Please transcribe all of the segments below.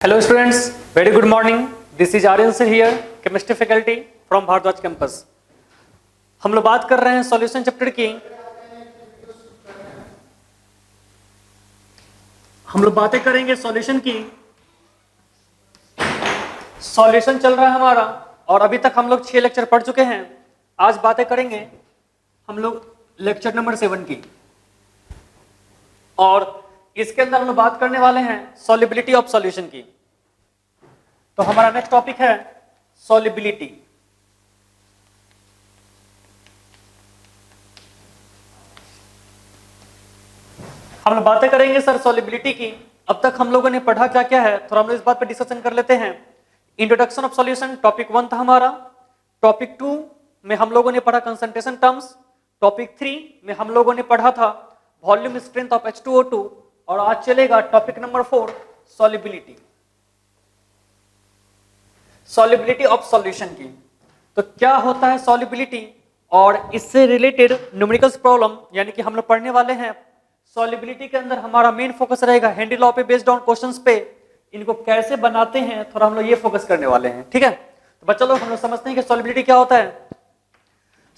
Hello students, very good morning. This is Aryan sir here, chemistry faculty from Bhardwaj campus. हम लोग बात कर रहे हैं सॉल्यूशन चैप्टर की। हम लोग बातें करेंगे सॉल्यूशन की। सॉल्यूशन चल रहा है हमारा और अभी तक हम लोग 6 लेक्चर पढ़ चुके हैं। आज बातें करेंगे हम लोग लेक्चर नंबर 7 की और इसके अंदर हम लोग बात करने वाले हैं सॉल्युबिलिटी ऑफ सॉल्यूशन की। तो हमारा नेक्स्ट टॉपिक है सॉल्युबिलिटी। हम लोग बातें करेंगे सर सॉल्युबिलिटी की। अब तक हम लोगों ने पढ़ा क्या क्या है, थोड़ा हम लोग इस बात पर डिस्कशन कर लेते हैं। इंट्रोडक्शन ऑफ सॉल्यूशन टॉपिक 1 था हमारा। टॉपिक 2 में हम लोगों ने पढ़ा कंसंट्रेशन टर्म्स। टॉपिक 3 में हम लोगों ने पढ़ा था वॉल्यूम स्ट्रेंथ ऑफ H2O2 और आज चलेगा topic number 4 solubility. Solubility of solution की। तो क्या होता है सॉल्युबिलिटी और इससे रिलेटेड न्यूमेरिकल्स प्रॉब्लम यानी कि हम लोग पढ़ने वाले हैं। सॉल्युबिलिटी के अंदर हमारा मेन फोकस रहेगा हेनरी लॉ पे बेस्ड ऑन क्वेश्चंस पे। इनको कैसे बनाते हैं थोड़ा हम लोग ये फोकस करने वाले हैं, ठीक है। तो बच्चा लोग हम लोग समझते हैं कि सॉल्युबिलिटी क्या होता है।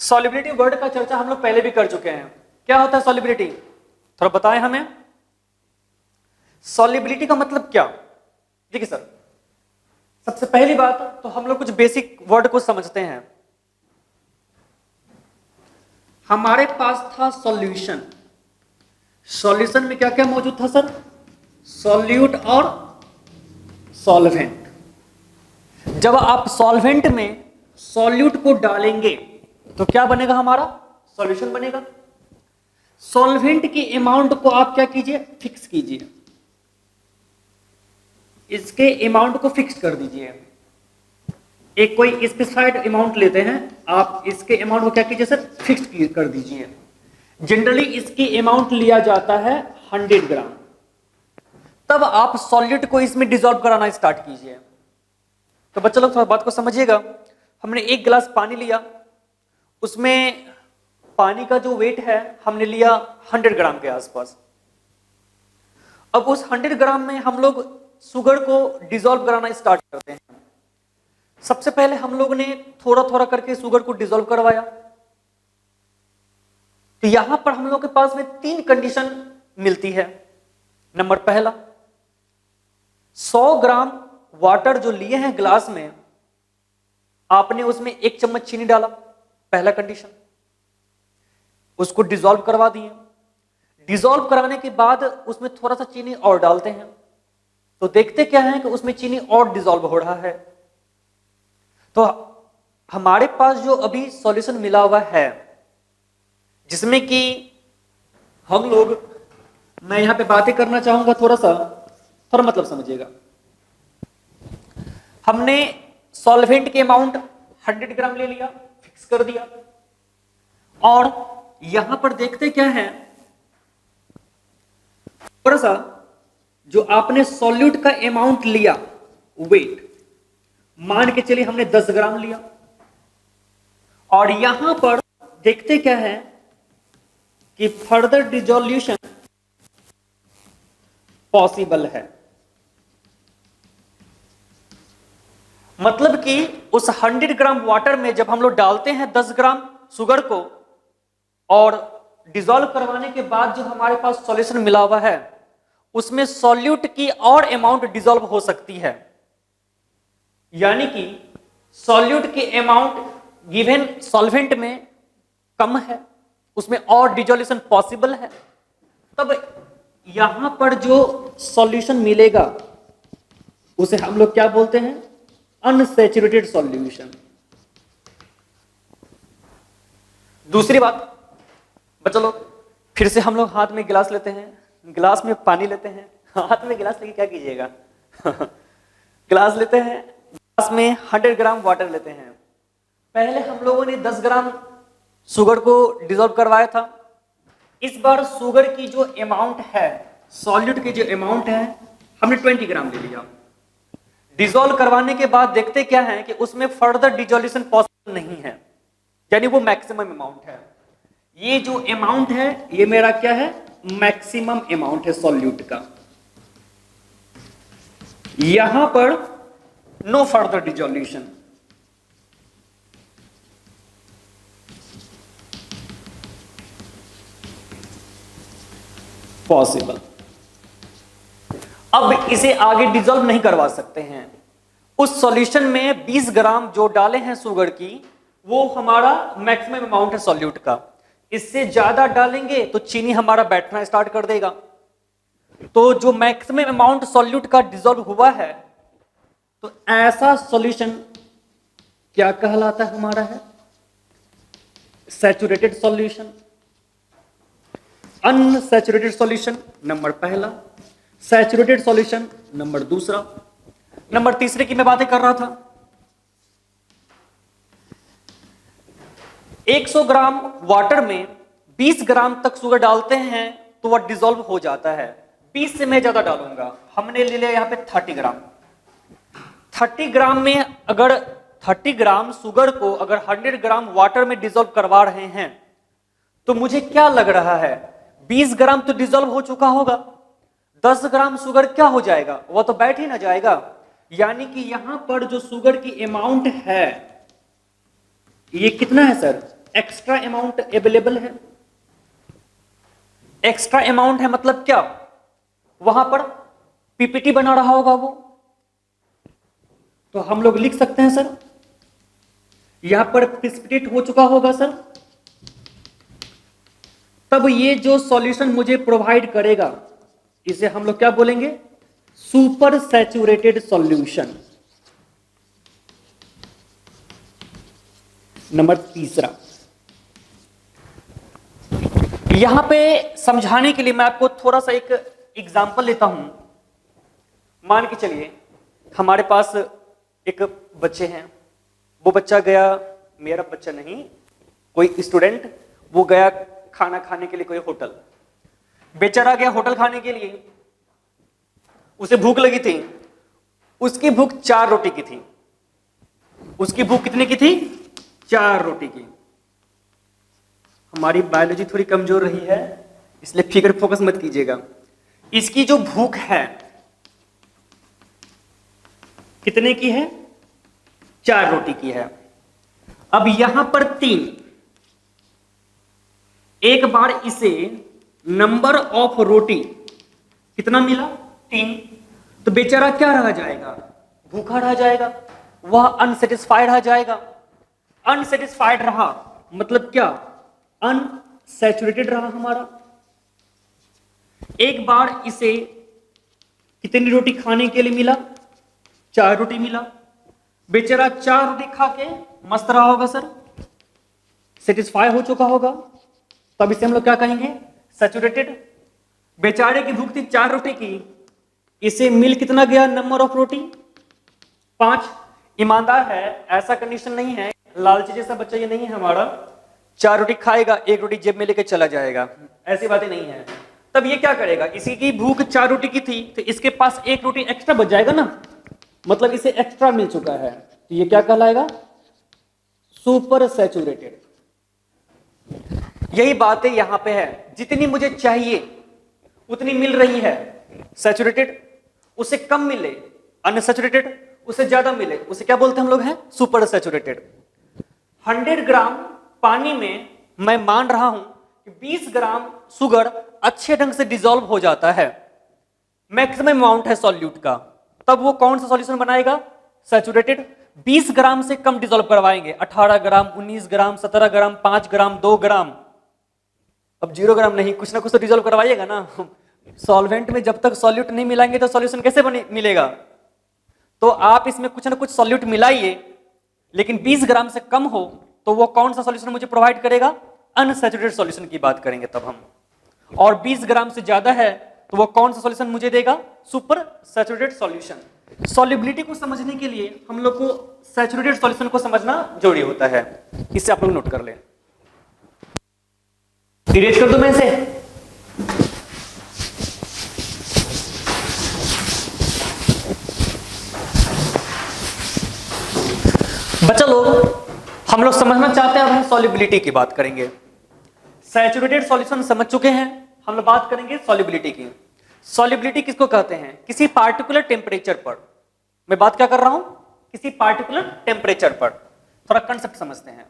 सॉल्युबिलिटी वर्ड का चर्चा हम लोग पहले भी कर चुके हैं। क्या होता है सॉल्युबिलिटी, थोड़ा बताएं हमें। सॉल्युबिलिटी का मतलब क्या। देखिए सर, सबसे पहली बात तो हम लोग कुछ बेसिक वर्ड को समझते हैं। हमारे पास था सॉल्यूशन। सॉल्यूशन में क्या क्या मौजूद था सर, सॉल्यूट और सॉल्वेंट। जब आप सॉल्वेंट में सॉल्यूट को डालेंगे तो क्या बनेगा, हमारा सॉल्यूशन बनेगा। सॉल्वेंट की अमाउंट को आप क्या कीजिए, फिक्स कीजिए। इसके अमाउंट को फिक्स कर दीजिए। एक कोई स्पेसिफाइड अमाउंट लेते हैं, आप इसके अमाउंट को क्या कीजिए सर, फिक्स कर दीजिए। जनरली इसकी अमाउंट लिया जाता है 100 ग्राम। तब आप सॉल्यूट को इसमें डिसॉल्व कराना स्टार्ट कीजिए। तो बच्चा लोग थोड़ा बात को समझिएगा। हमने एक गिलास पानी लिया, उसमें पानी का जो वेट है हमने लिया 100 ग्राम के आसपास। अब उस 100 ग्राम में हम लोग शुगर को डिसॉल्व कराना स्टार्ट करते हैं। सबसे पहले हम लोग ने थोड़ा थोड़ा करके शुगर को डिसॉल्व करवाया। तो यहां पर हम लोग के पास में 3 कंडीशन मिलती है। नंबर पहला, 100 ग्राम वाटर जो लिए हैं ग्लास में, आपने उसमें 1 चम्मच चीनी डाला, पहला कंडीशन। उसको डिसॉल्व करवा दिए। डिसॉल्व कराने के बाद उसमें थोड़ा सा चीनी और डालते हैं तो देखते क्या है कि उसमें चीनी और डिसॉल्व हो रहा है। तो हमारे पास जो अभी सॉल्यूशन मिला हुआ है, जिसमें कि हम लोग, मैं यहां पे बातें करना चाहूंगा थोड़ा मतलब समझिएगा। हमने सॉल्वेंट के अमाउंट 100 ग्राम ले लिया, फिक्स कर दिया। और यहां पर देखते क्या है, थोड़ा सा जो आपने सॉल्यूट का अमाउंट लिया, वेट मान के चलिए हमने 10 ग्राम लिया। और यहां पर देखते क्या है कि फर्दर डिसोल्यूशन पॉसिबल है। मतलब कि उस 100 ग्राम वाटर में जब हम लोग डालते हैं 10 ग्राम शुगर को और डिसॉल्व करवाने के बाद जो हमारे पास सॉल्यूशन मिला हुआ है, उसमें सॉल्यूट की और अमाउंट डिसॉल्व हो सकती है। यानी कि सॉल्यूट की अमाउंट गिवन सॉल्वेंट में कम है, उसमें और डिसोल्यूशन पॉसिबल है। तब यहां पर जो सॉल्यूशन मिलेगा उसे हम लोग क्या बोलते हैं, अनसैचुरेटेड सॉल्यूशन। दूसरी बात बच्चा लोग, फिर से हम लोग हाथ में गिलास लेते हैं, गिलास में पानी लेते हैं। हाथ में गिलास लेके क्या कीजिएगा गिलास लेते हैं, गिलास में 100 ग्राम वाटर लेते हैं। पहले हम लोगों ने 10 ग्राम शुगर को डिसॉल्व करवाया था। इस बार शुगर की जो अमाउंट है, सॉल्यूट की जो अमाउंट है, हमने 20 ग्राम ले लिया। डिसॉल्व करवाने के बाद देखते क्या है कि उसमें फर्दर डिसोल्यूशन पॉसिबल नहीं है, यानी वो मैक्सिमम अमाउंट है। ये जो अमाउंट है ये मेरा क्या है, मैक्सिमम अमाउंट है सॉल्यूट का। यहां पर नो फर्दर डिसोल्यूशन, पॉसिबल। अब इसे आगे डिसॉल्व नहीं करवा सकते हैं। उस सॉल्यूशन में 20 ग्राम जो डाले हैं शुगर की, वो हमारा मैक्सिमम अमाउंट है सॉल्यूट का। इससे ज्यादा डालेंगे तो चीनी हमारा बैठना स्टार्ट कर देगा। तो जो मैक्सिमम अमाउंट सॉल्यूट का डिसॉल्व हुआ है, तो ऐसा सॉल्यूशन क्या कहलाता है हमारा है? Saturated solution. Unsaturated solution number पहला, सैचुरेटेड सॉल्यूशन नंबर दूसरा। नंबर तीसरे की मैं बातें कर रहा था। 100 ग्राम वाटर में 20 ग्राम तक शुगर डालते हैं तो वह डिसॉल्व हो जाता है। 20 से मैं ज्यादा डालूंगा, हमने ले लिया यहां पे 30 ग्राम। 30 ग्राम में अगर 30 ग्राम शुगर को अगर 100 ग्राम वाटर में डिसॉल्व करवा रहे हैं, तो मुझे क्या लग रहा है 20 ग्राम तो डिसॉल्व हो चुका होगा, 10 ग्राम शुगर क्या हो जाएगा? वह तो बैठ ही ना जाएगा। यानी कि यहां पर जो शुगर की अमाउंट है, ये कितना है सर? एक्स्ट्रा अमाउंट अवेलेबल है। एक्स्ट्रा अमाउंट है मतलब क्या? वहां पर पीपीटी बना रहा होगा वो, तो हम लोग लिख सकते हैं सर, यहां पर प्रिसिपिटेट हो चुका होगा सर। तब ये जो सॉल्यूशन मुझे प्रोवाइड करेगा, इसे हम लोग क्या बोलेंगे? Super saturated solution. नंबर तीसरा, यहां पे समझाने के लिए मैं आपको थोड़ा सा एक एग्जांपल लेता हूं। मान के चलिए हमारे पास एक बच्चे हैं, वो बच्चा गया, मेरा बच्चा नहीं, कोई स्टूडेंट, वो गया खाना खाने के लिए कोई होटल। बेचारा गया होटल खाने के लिए, उसे भूख लगी थी, उसकी भूख 4 रोटी की थी। उसकी भूख कितने की थी? 4 रोटी की। हमारी बायोलॉजी थोड़ी कमजोर रही है, इसलिए फिगर फोकस मत कीजिएगा। इसकी जो भूख है कितने की है? 4 रोटी की है। अब यहां पर 3, एक बार इसे नंबर ऑफ रोटी कितना मिला? 3। तो बेचारा क्या रह जाएगा? भूखा रह जाएगा, वह अनसेटिस्फाइड रह जाएगा। अनसेटिस्फाइड रहा मतलब क्या? अनसैचुरेटेड रहा हमारा। एक बार इसे कितनी रोटी खाने के लिए मिला? 4 रोटी मिला। बेचारा 4 रोटी खा के मस्त रहा होगा सर, सेटिस्फाई हो चुका होगा, तब इसे हम लोग क्या कहेंगे? सैचुरेटेड। बेचारे की भूख थी 4 रोटी की, इसे मिल कितना गया? नंबर ऑफ रोटी 5। ईमानदार है, ऐसा कंडीशन नहीं है, लालची जैसा बच्चा ये नहीं है हमारा, 4 रोटी खाएगा 1 रोटी जेब में लेके चला जाएगा, ऐसी बातें नहीं है। तब ये क्या करेगा? इसी की भूख 4 रोटी की थी, तो इसके पास 1 रोटी एक्स्ट्रा बच जाएगा ना, मतलब इसे एक्स्ट्रा मिल चुका है, तो ये क्या कहलाएगा? Super saturated. यही बातें यहां पे है, जितनी मुझे चाहिए उतनी मिल रही है सैचुरेटेड, उससे कम मिले अनसैचुरेटेड, उससे ज्यादा मिले उसे क्या बोलते हैं हम लोग? हैं सुपर सैचुरेटेड। 100 ग्राम पानी में मैं मान रहा हूं कि 20 ग्राम शुगर अच्छे ढंग से डिसॉल्व हो जाता है, मैक्सिमम अमाउंट है सॉल्यूट का, तब वो कौन सा सॉल्यूशन बनाएगा? सैचुरेटेड। 20 ग्राम से कम डिसॉल्व करवाएंगे, 18 ग्राम, 19 ग्राम, 17 ग्राम, 5 ग्राम, 2 ग्राम, अब 0 ग्राम नहीं, कुछ ना कुछ तो डिसॉल्व करवाइएगा ना। सॉल्वेंट में जब तक सॉल्यूट नहीं मिलाएंगे तो सॉल्यूशन कैसे मिलेगा? तो आप इसमें कुछ ना कुछ सॉल्यूट मिलाइए, लेकिन 20 ग्राम से कम हो तो वो कौन सा सॉल्यूशन मुझे प्रोवाइड करेगा? अनसैचुरेटेड सॉल्यूशन की बात करेंगे तब हम। और 20 ग्राम से ज्यादा है तो वो कौन सा सॉल्यूशन मुझे देगा? Super saturated solution. सॉल्युबिलिटी को समझने के लिए हम लोग को सैचुरेटेड सॉल्यूशन को समझना जरूरी होता है, इससे आप लोग नोट कर लें। इरेज कर दो मैं इसे। बच्चा लोग, हम लोग समझना चाहते हैं, अब हम सॉल्युबिलिटी की बात करेंगे। सैचुरेटेड सॉल्यूशन समझ चुके हैं, हम लोग बात करेंगे सॉल्युबिलिटी की। सॉल्युबिलिटी किसको कहते हैं? किसी पार्टिकुलर टेम्परेचर पर, मैं बात क्या कर रहा हूं, किसी पार्टिकुलर टेम्परेचर पर। थोड़ा कंसेप्ट समझते हैं।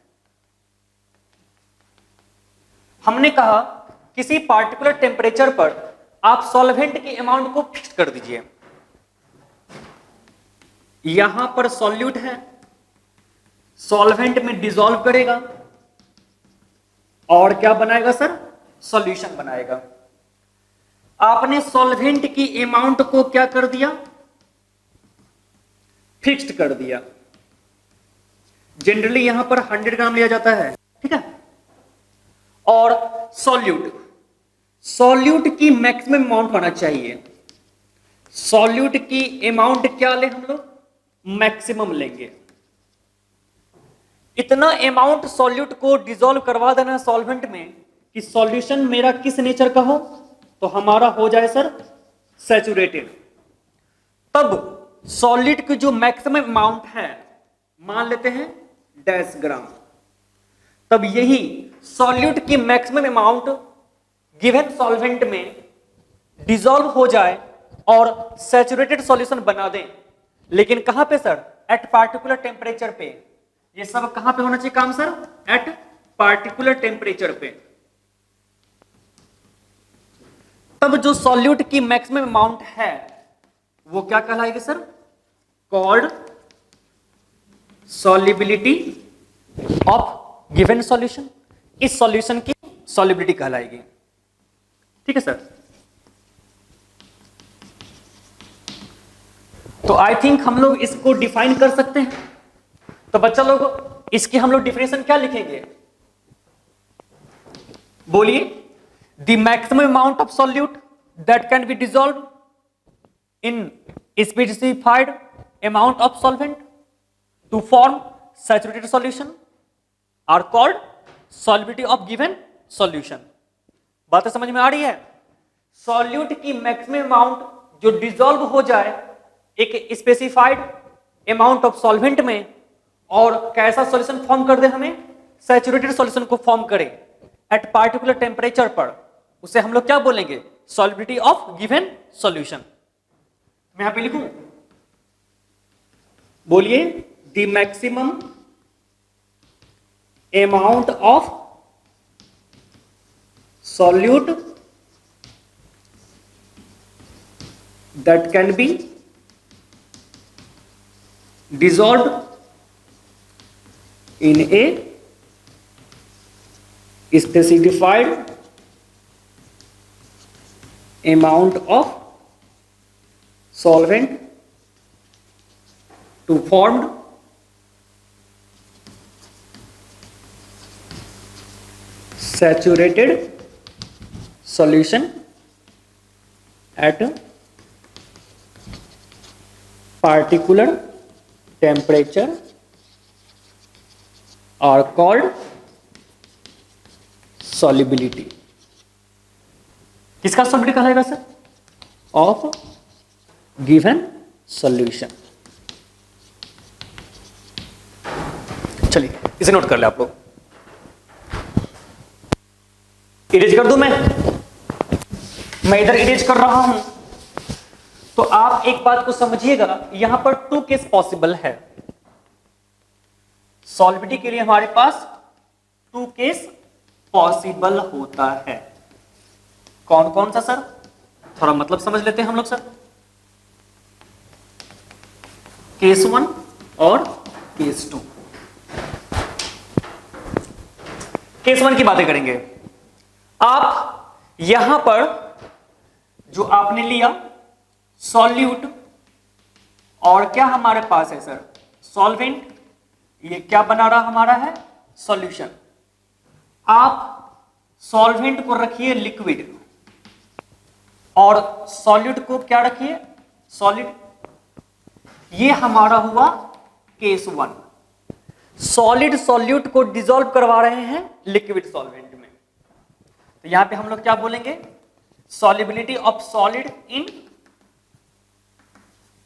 हमने कहा किसी पार्टिकुलर टेम्परेचर पर आप सॉल्वेंट के अमाउंट को फिक्स कर दीजिए। यहां पर सॉल्यूट है, सॉल्वेंट में डिसॉल्व करेगा और क्या बनाएगा सर? सॉल्यूशन बनाएगा। आपने सॉल्वेंट की अमाउंट को क्या कर दिया? फिक्स्ड कर दिया। जनरली यहां पर 100 ग्राम लिया जाता है, ठीक है। और सॉल्यूट की मैक्सिमम अमाउंट होना चाहिए। सॉल्यूट की अमाउंट क्या ले हम लोग? मैक्सिमम लेंगे। इतना अमाउंट सॉल्यूट को डिसॉल्व करवा देना है सॉल्वेंट में कि सॉल्यूशन मेरा किस नेचर का हो, तो हमारा हो जाए सर सैचुरेटेड। तब सॉलिड की जो मैक्सिमम अमाउंट है मान लेते हैं 10 ग्राम। तब यही सॉल्यूट की मैक्सिमम अमाउंट गिवन सॉल्वेंट में डिसॉल्व हो जाए और सैचुरेटेड सॉल्यूशन बना दें। लेकिन कहां पे सर? एट पार्टिकुलर टेम्परेचर पे। ये सब कहां पे होना चाहिए काम सर? एट पार्टिकुलर टेम्परेचर पे। तब जो सॉल्यूट की मैक्सिमम अमाउंट है वो क्या कहलाएगी sir? Called solubility of given solution. इस सॉल्यूशन की सॉल्युबिलिटी कहलाएगी, ठीक है सर। तो आई थिंक हम लोग इसको डिफाइन कर सकते हैं। तो बच्चा लोग इसकी हम लोग डिफिनेशन क्या लिखेंगे? बोलिए। The maximum amount of solute that can be dissolve in specified amount of solvent to form saturated solution are called solubility of given solution। बात समझ में आ रही है? सॉल्यूट की मैक्सिमम अमाउंट जो डिसॉल्व हो जाए एक स्पेसिफाइड अमाउंट ऑफ सॉल्वेंट में और कैसा सॉल्यूशन फॉर्म कर दे, हमें सैचुरेटेड सॉल्यूशन को फॉर्म करे एट पार्टिकुलर टेम्परेचर पर, उसे हम लोग क्या बोलेंगे? Solubility of given solution. मैं यहां पे लिखूं, बोलिए। The maximum amount of solute that can be dissolved in a specified amount of solvent to formed saturated solution at particular temperature are called solubility। किसका सॉल्युबिलिटी कहलाएगा सर? Of given solution. चलिए इसे note कर ले आप लोग। Erase कर दूं मैं इधर इरेज कर रहा हूं। तो आप एक बात को समझिएगा, यहां पर 2 केस पॉसिबल है। सॉल्युबिलिटी के लिए हमारे पास 2 केस पॉसिबल होता है। कौन कौन सा सर? थोड़ा मतलब समझ लेते हैं हम लोग सर। केस 1 और केस 2। केस 1 की बातें करेंगे। आप यहां पर जो आपने लिया सॉल्यूट और क्या हमारे पास है सर? सॉल्वेंट। ये क्या बना रहा हमारा है? सॉल्यूशन। आप सॉल्वेंट को रखिए लिक्विड और सॉलिड को क्या रखिए? सॉलिड। ये हमारा हुआ केस 1। सॉलिड सॉल्यूट को डिसॉल्व करवा रहे हैं लिक्विड सॉल्वेंट में। तो यहां पे हम लोग क्या बोलेंगे? Solubility of solid in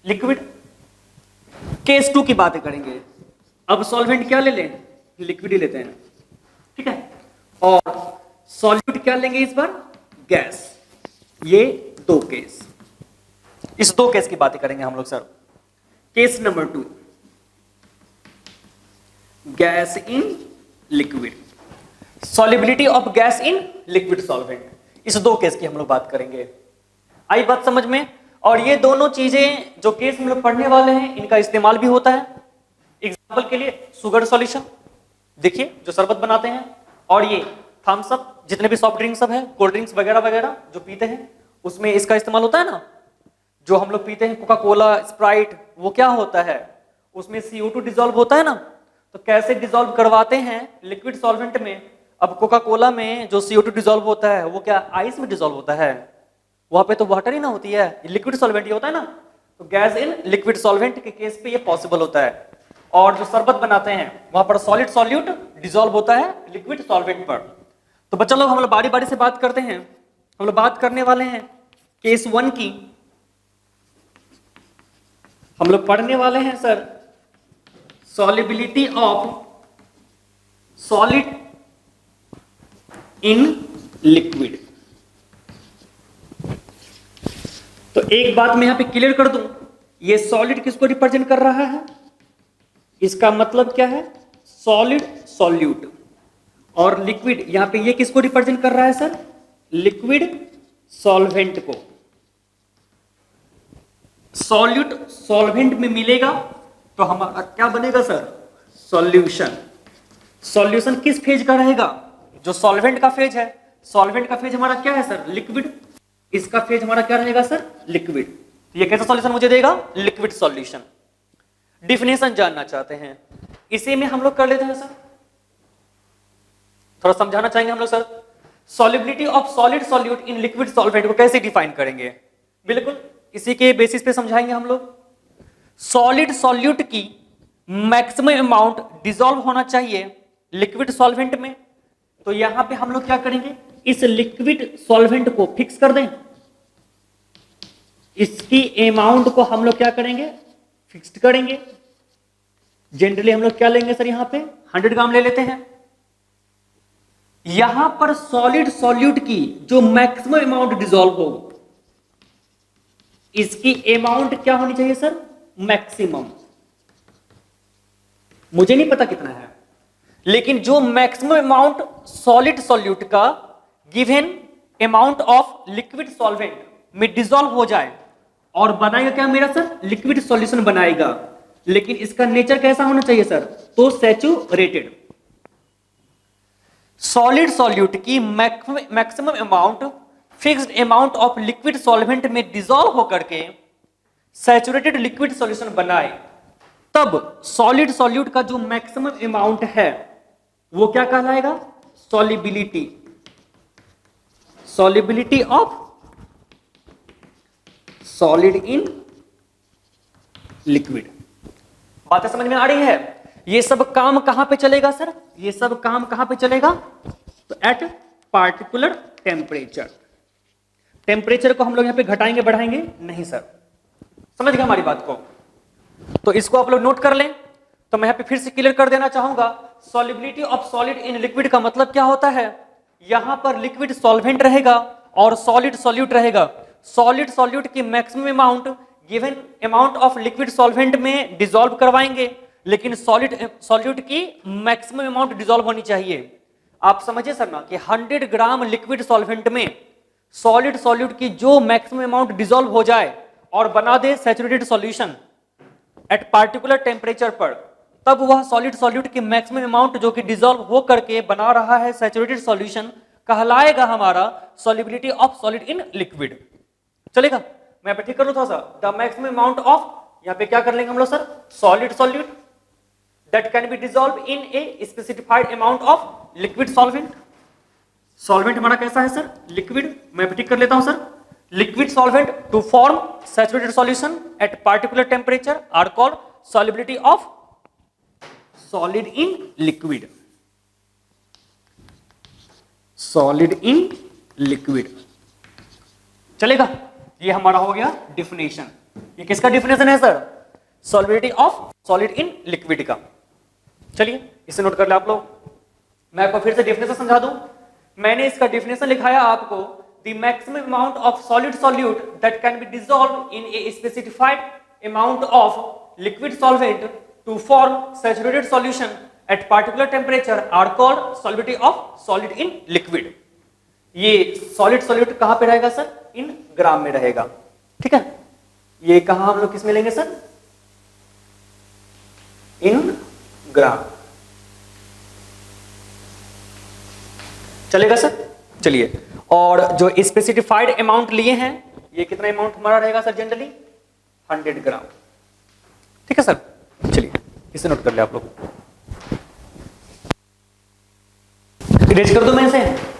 liquid. Case 2 की बातें करेंगे। अब सॉल्वेंट क्या ले लें? लिक्विड ही लेते हैं, ठीक है। और सॉल्यूट क्या लेंगे इस बार? गैस। ये दो केस, इस दो केस की बातें करेंगे हम लोग sir. Case number 2, gas in liquid, solubility of gas in liquid solvent, इस दो केस की हम लोग बात करेंगे। आई बात समझ में? और ये दोनों चीजें जो केस हम लोग पढ़ने वाले हैं इनका इस्तेमाल भी होता है। एग्जाम्पल के लिए शुगर सॉल्यूशन, देखिए जो शरबत बनाते हैं, और ये थम्स अप, जितने भी सॉफ्ट ड्रिंक्स सब है, कोल्ड ड्रिंक्स वगैरह वगैरह जो पीते हैं, उसमें इसका इस्तेमाल होता है ना। जो हम लोग पीते हैं कोका कोला, स्प्राइट, वो क्या होता है, उसमें CO2 डिजोल्व होता है ना। तो कैसे डिजोल्व करवाते हैं लिक्विड सॉल्वेंट में। अब कोका कोला में जो CO2 डिजोल्व होता है वो क्या आइस में डिजोल्व होता है? वहां पे तो वाटर ही ना होती है, लिक्विड सॉल्वेंट ही होता है ना। तो गैस इन लिक्विड सॉल्वेंट के केस पे ये पॉसिबल होता है। और जो शरबत बनाते हैं वहां पर सॉलिड सॉल्यूट डिजोल्व होता है लिक्विड सॉल्वेंट पर। तो बच्चा लोग हम लोग बारी बारी से बात करते हैं। हम लोग बात करने वाले हैं केस 1 की। हम लोग पढ़ने वाले हैं sir solubility of solid in liquid. तो एक बात मैं यहां पे क्लियर कर दूं, ये सॉलिड किसको रिप्रेजेंट कर रहा है? इसका मतलब क्या है? Solid solute. और लिक्विड यहां पे ये किसको रिप्रेजेंट कर रहा है सर? लिक्विड सॉल्वेंट को। सॉल्यूट सॉल्वेंट में मिलेगा तो हमारा क्या बनेगा सर? सॉल्यूशन। सॉल्यूशन किस फेज का रहेगा? जो सॉल्वेंट का फेज है। सॉल्वेंट का फेज हमारा क्या है सर? लिक्विड। इसका फेज हमारा क्या रहेगा सर? लिक्विड। तो ये कैसा सॉल्यूशन मुझे देगा? Liquid solution. डिफिनेशन जानना चाहते हैं, इसी में हम लोग कर लेते हैं सर। थोड़ा समझाना चाहेंगे हम लोग sir. Solubility of solid solute in liquid solvent को कैसे डिफाइन करेंगे? बिल्कुल इसी के बेसिस पे समझाएंगे हम लोग। सॉलिड सॉल्यूट की मैक्सिमम अमाउंट डिसॉल्व होना चाहिए लिक्विड सॉल्वेंट में। तो यहां पे हम लोग क्या करेंगे? इस लिक्विड सॉल्वेंट को फिक्स कर दें। इसकी अमाउंट को हम लोग क्या करेंगे? फिक्स्ड करेंगे। जनरली हम लोग क्या लेंगे सर? यहां पे 100 ग्राम ले लेते हैं। यहां पर सॉलिड सॉल्यूट की जो मैक्सिमम अमाउंट डिसॉल्व हो, इसकी अमाउंट क्या होनी चाहिए सर? मैक्सिमम। मुझे नहीं पता कितना है, लेकिन जो मैक्सिमम अमाउंट सॉलिड सॉल्यूट का given amount of liquid solvent में डिसॉल्व हो जाए और बनाएगा क्या मेरा सर? लिक्विड सॉल्यूशन बनाएगा। लेकिन इसका नेचर कैसा होना चाहिए सर? तो सैचुरेटेड। सॉलिड सॉल्यूट की maximum amount fixed amount of liquid solvent में डिसॉल्व होकर के सैचुरेटेड लिक्विड सॉल्यूशन बनाए, तब सॉलिड सॉल्यूट का जो मैक्सिमम अमाउंट है वो क्या कहलाएगा? Solubility. Solubility of solid in liquid. बातें समझ में आ रही है? ये सब काम कहां पे चलेगा सर? ये सब काम कहां पे चलेगा? तो एट पार्टिकुलर टेम्परेचर। टेम्परेचर को हम लोग यहां पे घटाएंगे बढ़ाएंगे नहीं सर। समझ गए हमारी बात को? तो इसको आप लोग नोट कर लें। तो मैं यहां पे फिर से क्लियर कर देना चाहूंगा, solubility of solid in liquid का मतलब क्या होता है? यहां पर लिक्विड सॉल्वेंट रहेगा और सॉलिड सॉल्यूट रहेगा। सॉलिड सॉल्यूट की maximum amount given amount of liquid solvent में डिसॉल्व करवाएंगे, लेकिन सॉलिड सॉल्यूट की मैक्सिमम अमाउंट डिसॉल्व होनी चाहिए। आप समझिए सर ना कि 100 ग्राम लिक्विड सॉल्वेंट में सॉलिड सॉल्यूट की जो मैक्सिमम अमाउंट डिसॉल्व हो जाए और बना दे saturated solution at particular temperature पर, तब वह सॉलिड सॉल्यूट की मैक्सिमम अमाउंट जो कि डिसॉल्व हो करके बना रहा है सैचुरेटेड सॉल्यूशन कहलाएगा हमारा solubility of solid in liquid. चलेगा? मैं यहाँ पे ठीक कर लूं थोड़ा सा। द मैक्सिमम अमाउंट ऑफ, यहाँ पे क्या कर लेंगे हम लोग sir? Solid solute that can be dissolve in a specified amount of liquid solvent. Solvent हमारा कैसा है सर? लिक्विड। मैं ठीक कर लेता हूं sir. Liquid solvent to form saturated solution at particular temperature are called solubility of solid in liquid. Solid in liquid. चलेगा? ये हमारा हो गया डिफिनेशन। ये किसका डिफिनेशन है sir? Solubility of solid in liquid का। चलिए इसे नोट कर ले आप लोग। मैं आपको फिर से डिफिनेशन समझा दूं। मैंने इसका डिफिनेशन लिखाया आपको, the maximum amount of solid solute that can be dissolved in a specified amount of liquid solvent to form saturated solution at particular temperature are called solubility of solid in liquid. ये solid solute कहां पे रहेगा sir? इन ग्राम में रहेगा, ठीक है। ये कहां हम लोग किस में लेंगे सर? इन ग्राम। चलेगा सर? चलिए, और जो स्पेसिफाइड अमाउंट लिए हैं, ये कितना अमाउंट हमारा रहेगा सर? जनरली 100 ग्राम, ठीक है सर। चलिए इसे नोट कर ले आप लोग, इरेज कर दो मैं इसे।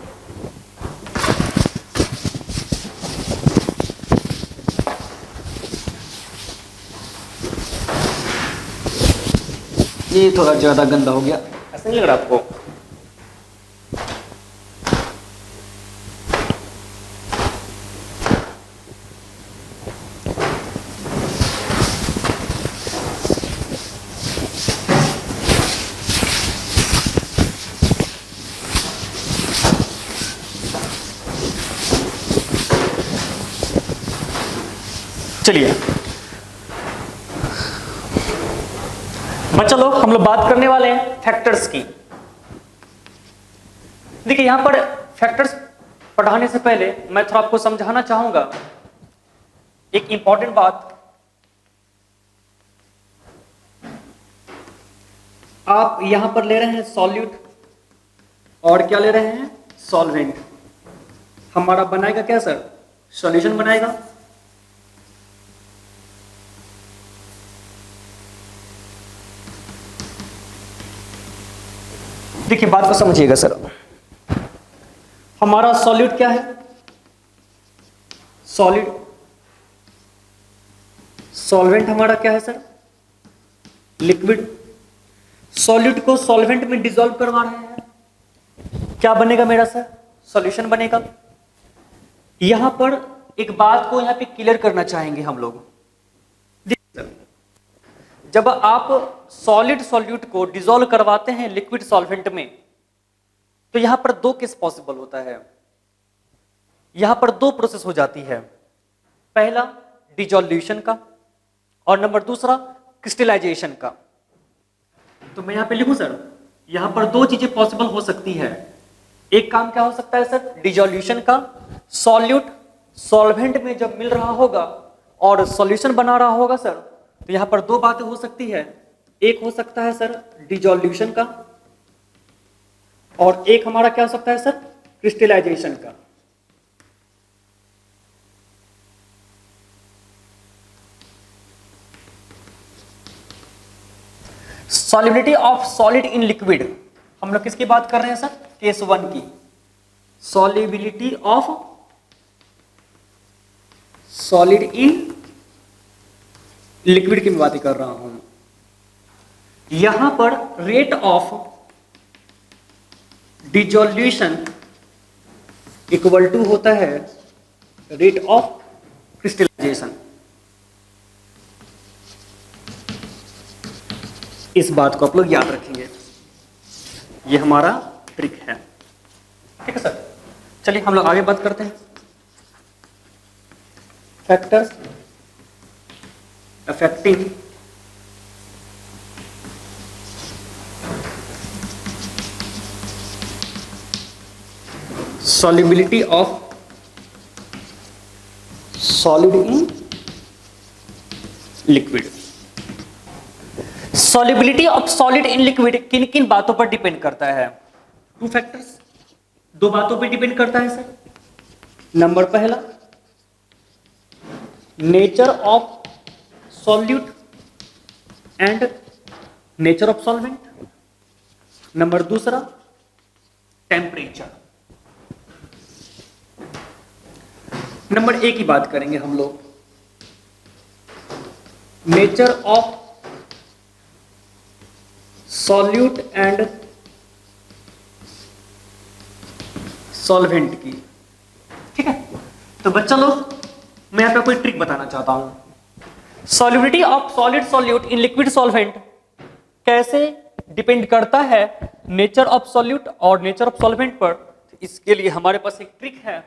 ये थोड़ा ज्यादा गंदा हो गया, ऐसा नहीं लग रहा आपको? चलिए बच्चा लोग, हम लोग बात करने वाले हैं फैक्टर्स की। देखिए यहां पर फैक्टर्स पढ़ाने से पहले मैं थोड़ा आपको समझाना चाहूंगा एक इंपॉर्टेंट बात। आप यहां पर ले रहे हैं सॉल्यूट और क्या ले रहे हैं? सॉल्वेंट। हमारा बनाएगा क्या सर? सॉल्यूशन बनाएगा। देखिए बात को समझिएगा सर, हमारा सॉल्यूट क्या है? सॉलिड। सॉल्वेंट हमारा क्या है सर? लिक्विड। सॉल्यूट को सॉल्वेंट में डिसॉल्व करवा रहे हैं, क्या बनेगा मेरा सर? सॉल्यूशन बनेगा। यहां पर एक बात को यहां पे क्लियर करना चाहेंगे हम लोग। जब आप सॉलिड सॉल्यूट को डिसॉल्व करवाते हैं लिक्विड सॉल्वेंट में, तो यहां पर दो केस पॉसिबल होता है। यहां पर दो प्रोसेस हो जाती है, पहला डिसॉल्यूशन का और नंबर दूसरा क्रिस्टलाइजेशन का। तो मैं यहां पे लिखूं सर, यहां पर दो चीजें पॉसिबल हो सकती है। एक काम क्या हो सकता है सर? डिसॉल्यूशन का। सॉल्यूट सॉल्वेंट में जब मिल रहा होगा और सॉल्यूशन बना रहा होगा सर, तो यहां पर दो बातें हो सकती है। एक हो सकता है सर डिसॉल्यूशन का, और एक हमारा क्या हो सकता है सर? क्रिस्टलाइजेशन का। Solubility of solid in liquid, हम लोग किसकी बात कर रहे हैं सर? केस 1 की। Solubility of solid in liquid की मैं बात कर रहा हूं। यहां पर rate of dissolution equal to होता है रेट ऑफ क्रिस्टलाइजेशन। इस बात को आप लोग याद रखेंगे, ये हमारा ट्रिक है, ठीक है सर। चलिए हम लोग आगे बात करते हैं। Factors affecting solubility of solid in liquid। solubility of solid in liquid किन किन बातों पर डिपेंड करता है? टू फैक्टर्स, दो बातों पर डिपेंड करता है सर। नंबर पहला, nature of solute and nature of solvent। Number दूसरा, टेम्परेचर। नंबर ए की बात करेंगे हम लोग। Nature of solute and solvent की, ठीक है। तो बच्चा लोग, मैं यहां पे कोई ट्रिक बताना चाहता हूं। Solubility of solid solute in liquid solvent कैसे डिपेंड करता है नेचर ऑफ सॉल्यूट और नेचर ऑफ सॉल्वेंट पर। इसके लिए हमारे पास एक ट्रिक है,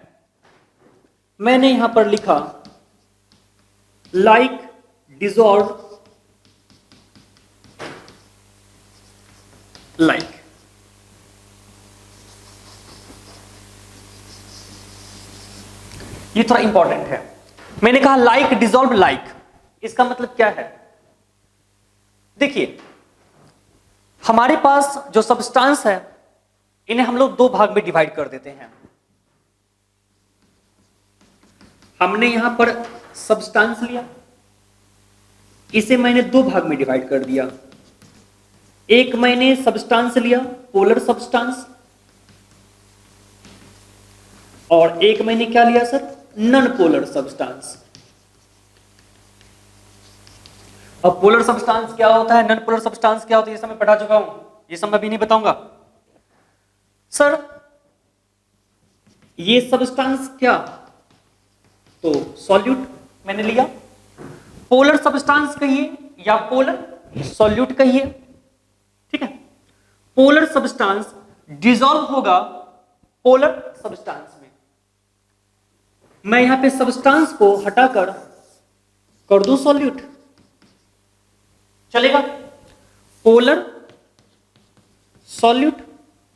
मैंने यहां पर लिखा लाइक डिजॉल्व लाइक, ये थोड़ा इंपॉर्टेंट है। मैंने कहा लाइक डिजॉल्व लाइक, इसका मतलब क्या है? देखिए, हमारे पास जो सब्सटेंस है इन्हें हम लोग दो भाग में डिवाइड कर देते हैं। हमने यहां पर सब्सटेंस लिया, इसे मैंने दो भाग में डिवाइड कर दिया। एक मैंने सब्सटेंस लिया पोलर सब्सटेंस, और एक मैंने क्या लिया सर? Non polar substance. अब पोलर सब्सटेंस क्या होता है, नॉन पोलर सब्सटेंस क्या होता है, ये सब मैं पढ़ा चुका हूं, ये सब मैं अभी नहीं बताऊंगा सर। ये सब्सटेंस क्या, तो सॉल्यूट मैंने लिया, पोलर सब्सटेंस कहिए या पोलर सॉल्यूट कहिए, ठीक है। पोलर सब्सटेंस डिसॉल्व होगा पोलर सब्सटेंस में। मैं यहां पे सब्सटेंस को हटाकर कर दूं सॉल्यूट, चलेगा? पोलर सॉल्यूट,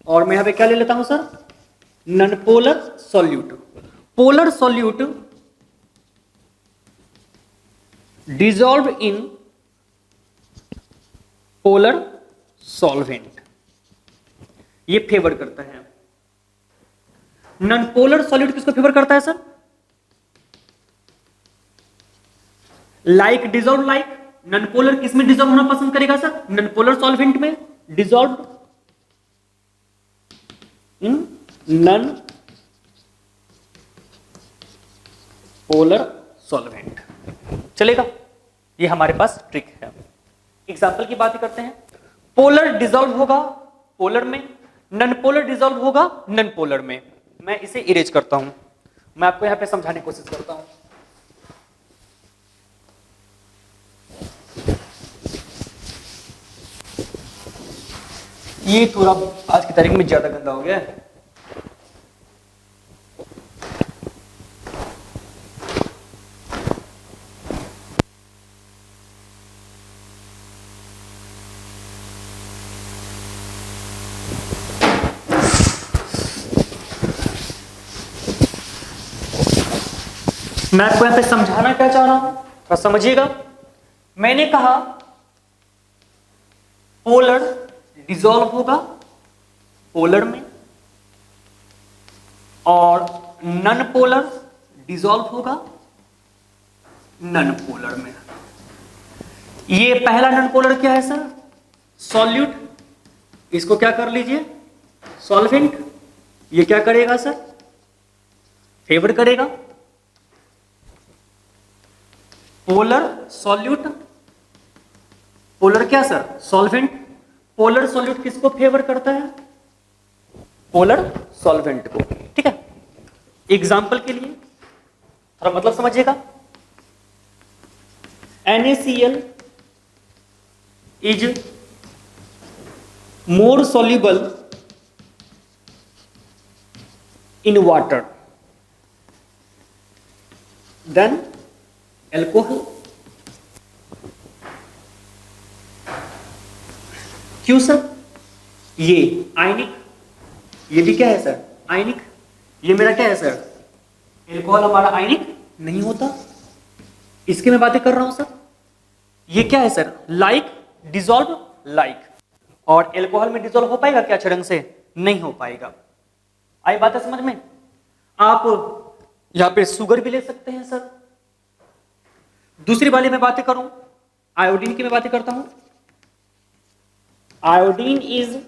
और मैं यहां पे क्या ले लेता हूं sir? Non polar solute. Polar solute dissolve in polar solvent, ये फेवर करता है। नॉन पोलर सॉल्यूट किसको फेवर करता है sir? Like dissolve like. Non polar किसमें डिसॉल्व होना पसंद करेगा सर? नॉन पोलर सॉल्वेंट में, dissolve in non polar solvent, चलेगा? ये हमारे पास ट्रिक है। एग्जाम्पल की बात करते हैं। पोलर डिसॉल्व होगा पोलर में, नॉन पोलर डिसॉल्व होगा नॉन पोलर में। मैं इसे इरेज करता हूं, मैं आपको यहां पे समझाने की कोशिश करता हूं। ये थोड़ा आज की तारीख में ज्यादा गंदा हो गया है। मैं आपको यहां पे समझाना क्या चाह रहा हूं, थोड़ा समझिएगा। मैंने कहा पोलर डिसॉल्व होगा पोलर में, और नॉन पोलर डिसॉल्व होगा नॉन पोलर में। ये पहला नॉन पोलर क्या है सर? सॉल्यूट। इसको क्या कर लीजिए? सॉल्वेंट। ये क्या करेगा सर? फेवर करेगा। पोलर सॉल्यूट, पोलर क्या सर? सॉल्वेंट। पोलर सॉल्यूट किसको फेवर करता है? पोलर सॉल्वेंट को, ठीक है। एग्जाम्पल के लिए थोड़ा मतलब समझिएगा। NaCl is more soluble in water than alcohol। क्यों सर? ये आयनिक, ये भी क्या है सर? आयनिक। ये मेरा क्या है सर? एल्कोहल हमारा आयनिक नहीं होता, इसके मैं बातें कर रहा हूं सर। ये क्या है सर? Like dissolve like. और एल्कोहल में डिसॉल्व हो पाएगा क्या अच्छे ढंग से? नहीं हो पाएगा। आई बात है समझ में? आप यहां पे शुगर भी ले सकते हैं सर। दूसरी वाली मैं बातें करूं, आयोडीन की मैं बातें करता हूं। Iodine is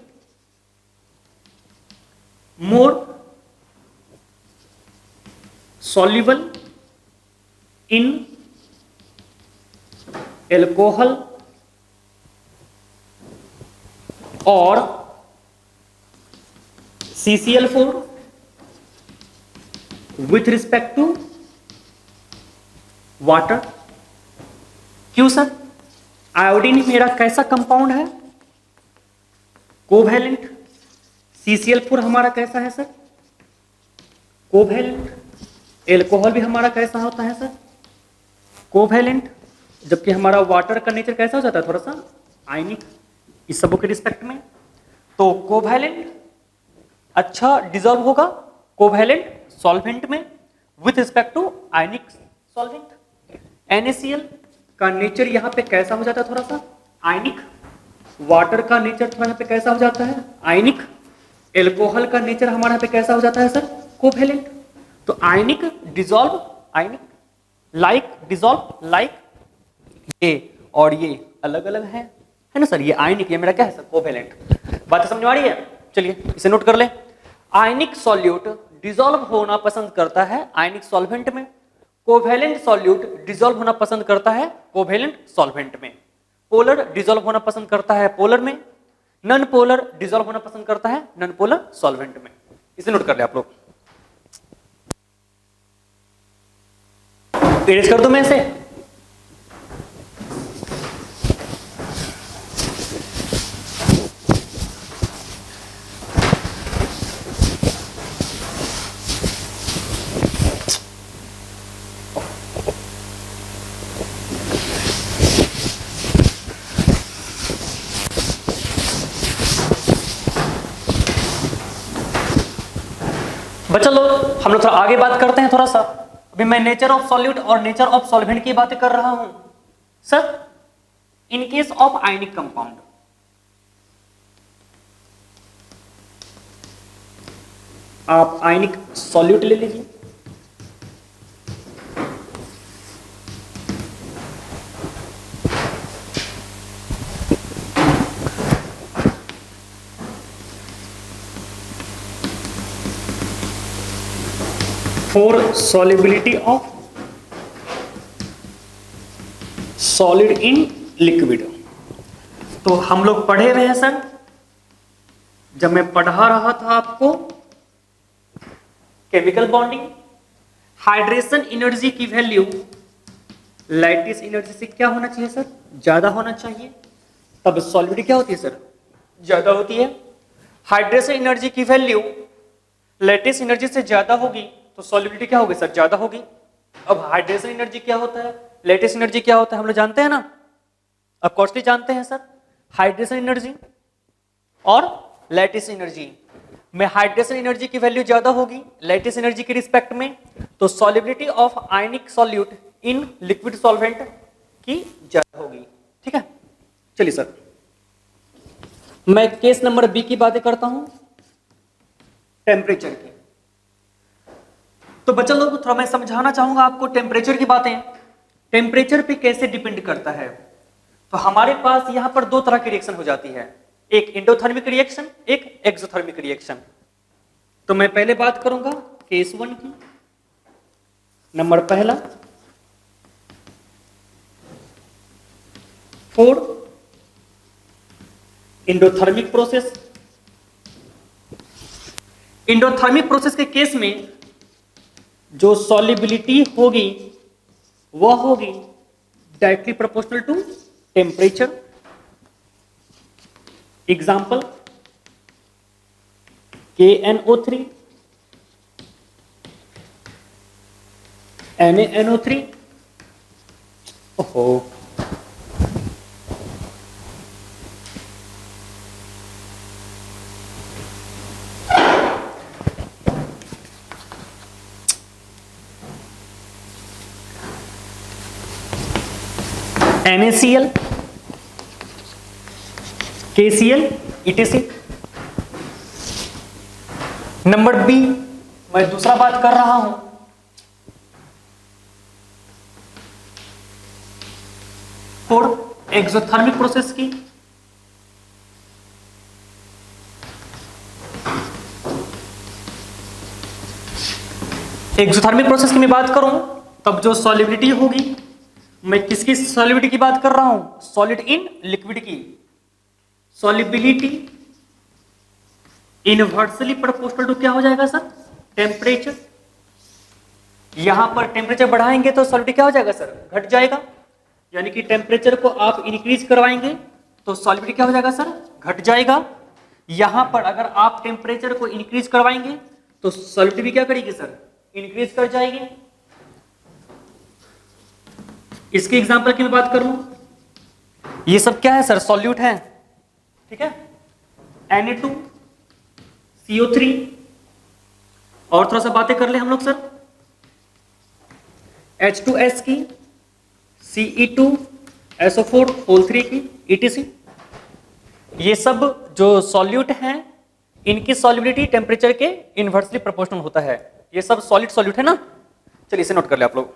more soluble in alcohol और CCl4 with respect to water. क्यों सर? आयोडीन मेरा कैसा कंपाउंड है? कोवैलेंट। CCl4 हमारा कैसा है सर? कोवैलेंट। एल्कोहल भी हमारा कैसा होता है सर, कोवैलेंट, जबकि हमारा वाटर का नेचर कैसा हो जाता है, थोड़ा सा आयनिक, इस सबों के रिस्पेक्ट में। तो कोवैलेंट अच्छा डिजॉल्व होगा कोवैलेंट सॉल्वेंट में with respect to ionic solvent. NaCl का नेचर यहाँ पे कैसा हो जाता है, थोड़ा सा आयनिक, वाटर का नेचर थोड़ा यहाँ पे कैसा हो जाता है, आयनिक, एल्कोहल का नेचर हमारे यहाँ पे कैसा हो जाता है सर, कोवैलेंट। तो आयनिक डिजॉल्व आयनिक, लाइक डिजॉल्व लाइक, ये और ये अलग अलग है ना सर, ये आयनिक, ये मेरा क्या है सर, कोवैलेंट। बात समझ में आ रही है, चलिए इसे नोट कर ले। आयनिक सॉल्यूट डिसॉल्व होना पसंद करता है आयनिक सॉल्वेंट में, कोवैलेंट सॉल्यूट डिसॉल्व होना पसंद करता है कोवैलेंट सॉल्वेंट में, पोलर डिसॉल्व होना पसंद करता है पोलर में, नॉन पोलर डिसॉल्व होना पसंद करता है नॉन पोलर सॉल्वेंट में। इसे नोट कर ले आप लोग, इरेज कर दो मैं इसे। बच्चा लोग हम लोग थोड़ा आगे बात करते हैं थोड़ा सा। अभी मैं नेचर ऑफ सॉल्यूट और नेचर ऑफ सॉल्वेंट की बातें कर रहा हूं sir. In case of ionic compound, आप आयनिक सॉल्यूट ले लीजिए, for solubility of solid in liquid। तो हम लोग पढ़े हुए हैं सर, जब मैं पढ़ा रहा था आपको केमिकल बॉन्डिंग, हाइड्रेशन एनर्जी की वैल्यू लैटिस एनर्जी से क्या होना चाहिए सर, ज्यादा होना चाहिए, तब सॉलिबिलिटी क्या होती है सर, ज्यादा होती है। हाइड्रेशन एनर्जी की वैल्यू लैटिस एनर्जी से ज्यादा होगी तो सॉलिबिलिटी क्या होगी सर, ज्यादा होगी। अब हाइड्रेशन एनर्जी क्या होता है, लैटिस एनर्जी क्या होता है, हम लोग जानते हैं ना, अब कॉस्टली जानते हैं सर। हाइड्रेशन एनर्जी और लैटिस एनर्जी में हाइड्रेशन एनर्जी की वैल्यू ज्यादा होगी लैटिस एनर्जी के रिस्पेक्ट में, तो solubility of ionic solute in liquid solvent की ज्यादा होगी। ठीक है, चलिए सर मैं केस नंबर बी की बातें करता हूं, टेम्परेचर की। तो बच्चा लोग थोड़ा मैं समझाना चाहूंगा आपको टेम्परेचर की बातें, टेम्परेचर पे कैसे डिपेंड करता है। तो हमारे पास यहां पर दो तरह की रिएक्शन हो जाती है, एक एंडोथर्मिक रिएक्शन, एक एक्सोथर्मिक रिएक्शन। तो मैं पहले बात करूंगा केस 1 की। नंबर पहला, for endothermic process. Endothermic process के केस में जो सॉलिबिलिटी होगी वह होगी directly proportional to temperature. Example KNO3, NaNO3। ओहो, NaCl, KCl, ETC। Number B, मैं दूसरा बात कर रहा हूं फॉर एक्सोथर्मिक प्रोसेस की। एक्सोथर्मिक प्रोसेस की मैं बात करूं तब जो सॉलिबिलिटी होगी, मैं किसकी सॉलिबिलिटी की बात कर रहा हूं, सॉलिड इन लिक्विड की। सॉलिबिलिटी इनवर्सली प्रोपोर्शनल टू क्या हो जाएगा सर, टेम्परेचर। यहां पर टेम्परेचर बढ़ाएंगे तो सॉलिबिलिटी क्या हो जाएगा सर, घट जाएगा। यानी कि टेम्परेचर को आप इंक्रीज करवाएंगे तो सॉलिबिलिटी क्या हो जाएगा सर, घट जाएगा। यहां पर अगर आप टेम्परेचर को इंक्रीज करवाएंगे तो सॉलिबिलिटी भी क्या करेगी सर, इंक्रीज कर जाएगी। इसके एग्जाम्पल की मैं बात करूं, ये सब क्या है सर, सॉल्यूट है, ठीक है, Na2CO3, और थोड़ा सा बातें कर ले हम लोग सर, H2S की, Ce2SO4 होल 3 की, ETC। ये सब जो सॉल्यूट हैं इनकी सॉल्युबिलिटी टेम्परेचर के इनवर्सली प्रोपोर्शनल होता है। ये सब सॉलिड सॉल्यूट है ना, चलिए इसे नोट कर ले आप लोग।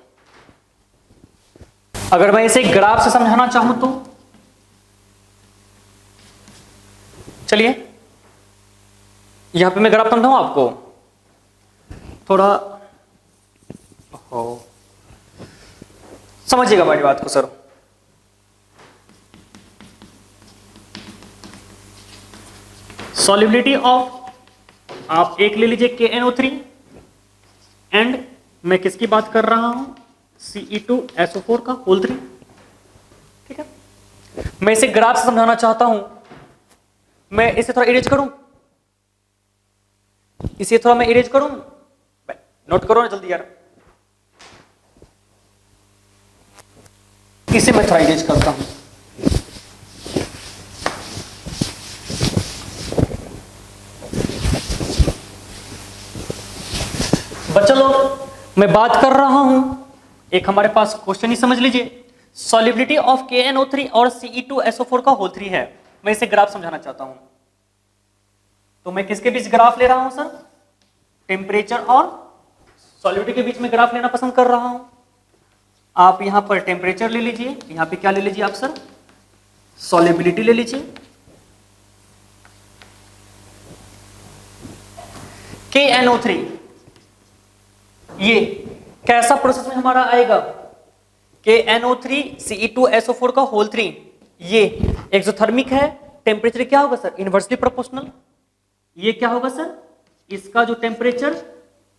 अगर मैं इसे ग्राफ से समझाना चाहूं तो चलिए यहां पे मैं ग्राफ समझाऊं आपको थोड़ा, समझिएगा हमारी बात को सर। सॉल्युबिलिटी ऑफ, आप एक ले लीजिए KNO3 एंड मैं किसकी बात कर रहा हूं, Ce2SO4 का होल 3, ठीक है। मैं इसे ग्राफ से समझाना चाहता हूं, मैं इसे थोड़ा इरेज करूं, इसे थोड़ा मैं इरेज करूं, नोट करो ना जल्दी यार, इसे मैं थोड़ा इरेज करता हूं। बच्चों लोग मैं बात कर रहा हूं, एक हमारे पास क्वेश्चन ही समझ लीजिए, सॉल्युबिलिटी ऑफ KNO3 और Ce2SO4 का होल 3 है। मैं इसे ग्राफ समझाना चाहता हूं, तो मैं किसके बीच ग्राफ ले रहा हूं सर, टेम्परेचर और सॉल्युबिलिटी के बीच में ग्राफ लेना पसंद कर रहा हूं। आप यहां पर टेम्परेचर ले लीजिए, यहां पे क्या ले लीजिए आप सर, सॉल्युबिलिटी ले लीजिए। KNO3 ये कैसा प्रोसेस में हमारा आएगा, KNO3 Ce2SO4 का होल 3, ये एक्सोथर्मिक है, टेम्परेचर क्या होगा सर, इनवर्सली प्रोपोर्शनल। ये क्या होगा सर, इसका जो टेम्परेचर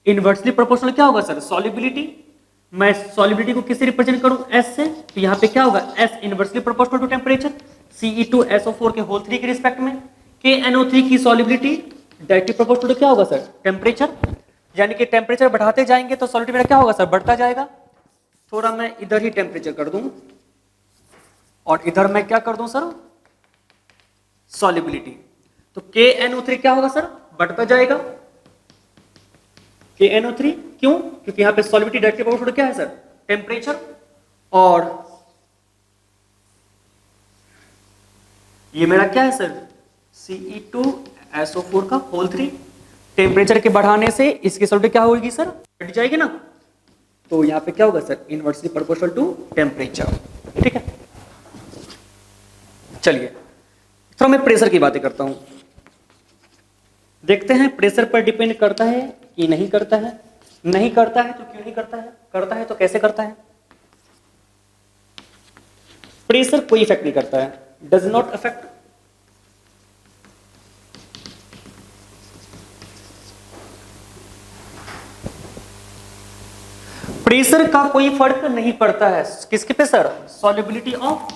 इनवर्सली प्रोपोर्शनल क्या होगा सर, सॉल्युबिलिटी। मैं सॉल्युबिलिटी को किससे रिप्रेजेंट करूं, S से, तो यहां पे क्या होगा, S inversely proportional to temperature, Ce2SO4 के होल 3 के रिस्पेक्ट में। KNO3 की सॉल्युबिलिटी डायरेक्टली प्रोपोर्शनल टू क्या होगा सर, टेम्परेचर, यानी कि टेम्परेचर बढ़ाते जाएंगे तो सॉल्युबिलिटी मेरा क्या होगा सर, बढ़ता जाएगा। थोड़ा मैं इधर ही टेम्परेचर कर दूं और इधर मैं क्या कर दूं सर, सॉल्युबिलिटी, तो KNO3 क्या होगा सर, बढ़ता जाएगा। KNO3 क्यों, क्योंकि यहां पे सॉल्युबिलिटी डायरेक्टली प्रोपोर्शनल क्या है सर, टेम्परेचर, और ये मेरा क्या है सर, Ce2SO4 का होल 3, टेम्परेचर के बढ़ाने से इसकी सॉल्युबिलिटी क्या होगी सर, बढ़ जाएगी ना, तो यहां पे क्या होगा sir, inversely proportional to temperature, ठीक है। चलिए थोड़ा मैं प्रेशर की बातें करता हूं, देखते हैं प्रेशर पर डिपेंड करता है कि नहीं करता है, नहीं करता है तो क्यों नहीं करता है तो कैसे करता है। प्रेशर कोई इफेक्ट नहीं करता है, डज नॉट अफेक्ट। प्रेशर का कोई फर्क नहीं पड़ता है किसके पे sir, solubility of,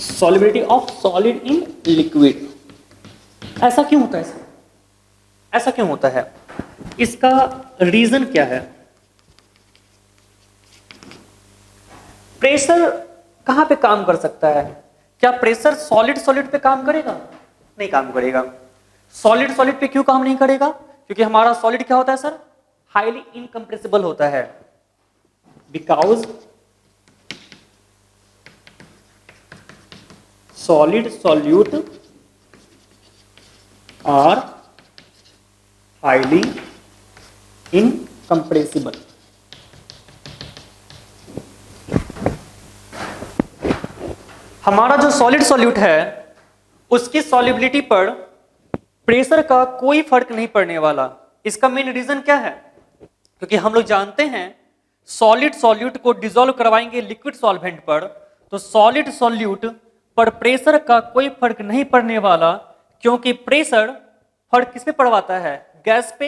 solubility of solid in liquid. ऐसा क्यों होता है सर, ऐसा क्यों होता है, इसका रीजन क्या है। प्रेशर कहां पे काम कर सकता है, क्या प्रेशर सॉलिड सॉलिड पे काम करेगा, नहीं काम करेगा। सॉलिड सॉलिड पे क्यों काम नहीं करेगा, क्योंकि हमारा सॉलिड क्या होता है सर, हाईली इनकम्प्रेसिबल होता है, because solid solute are highly incompressible. हमारा जो सॉलिड सॉल्यूट है उसकी सॉल्युबिलिटी पर प्रेशर का कोई फर्क नहीं पड़ने वाला। इसका मेन रीजन क्या है, क्योंकि हम लोग जानते हैं सॉलिड सॉल्यूट को डिसॉल्व करवाएंगे लिक्विड सॉल्वेंट पर, तो सॉलिड सॉल्यूट पर प्रेशर का कोई फर्क नहीं पड़ने वाला, क्योंकि प्रेशर फर्क किस पे पड़वाता है, गैस पे,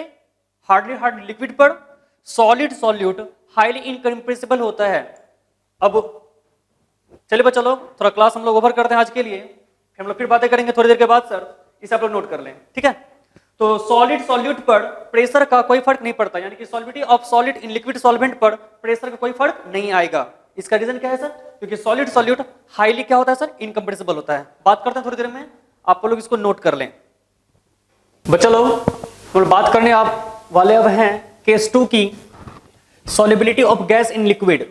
हार्डली लिक्विड पर। सॉलिड सॉल्यूट हाईली इनकम्प्रेसिबल होता है। अब चलिए बच्चा लोग थोड़ा क्लास हम लोग ओवर करते हैं आज के लिए, हम लोग फिर बातें करेंगे थोड़ी देर के बाद सर, इसे आप लोग नोट कर लें, ठीक है। तो सॉलिड सॉल्यूट पर प्रेशर का कोई फर्क नहीं पड़ता, यानी कि solubility of solid in liquid solvent पर प्रेशर का कोई फर्क नहीं आएगा। इसका रीजन क्या है सर? क्योंकि सॉलिड सॉल्यूट हाईली क्या होता है सर? इनकम्प्रेसिबल होता है। बात करते हैं थोड़ी देर में, आप लोग इसको नोट कर लें। बच्चा लोग हम बात करने आप वाले अब हैं केस 2 की, solubility of gas in liquid.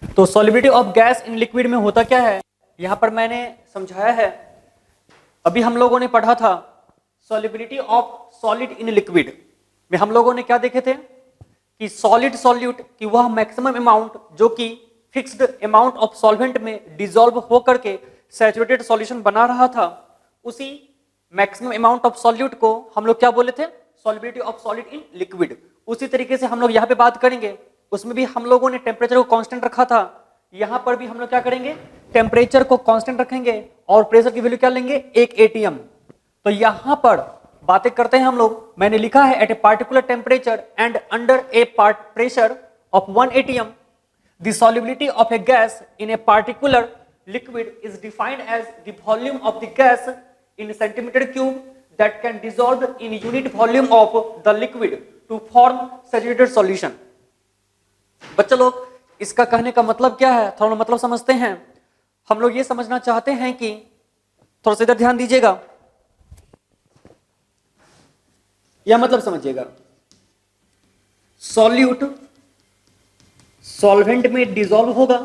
तो solubility of gas in liquid में होता क्या है, यहां पर मैंने समझाया है। अभी हम लोगों ने पढ़ा था solubility of solid in liquid में हम लोगों ने क्या देखे थे कि सॉलिड सॉल्यूट की वह मैक्सिमम अमाउंट जो कि फिक्स्ड अमाउंट ऑफ सॉल्वेंट में डिसॉल्व होकर के सैचुरेटेड सॉल्यूशन बना रहा था, उसी मैक्सिमम अमाउंट ऑफ सॉल्यूट को हम लोग क्या बोले थे? Solubility of solid in liquid. उसी तरीके से हम लोग यहाँ पे बात करेंगे, उसमें भी हम लोगों ने टेम्परेचर को कांस्टेंट रखा था, यहां पर भी हम लोग क्या करेंगे? टेम्परेचर को कांस्टेंट रखेंगे और प्रेशर की वैल्यू क्या लेंगे? 1 atm। तो यहां पर बातें करते हैं हम लोग, मैंने लिखा है at a particular temperature and under a part pressure of 1 atm the solubility of a gas in a particular liquid is defined as the volume of the gas in centimetre cube that can dissolve in unit volume of the liquid to form saturated solution. बच्चे लोग इसका कहने का मतलब क्या है, थोड़ा मतलब समझते हैं। हम लोग ये समझना चाहते हैं कि थोड़ा सा इधर ध्यान दीजिएगा, यह मतलब समझिएगा। सॉल्यूट सॉल्वेंट में डिसॉल्व होगा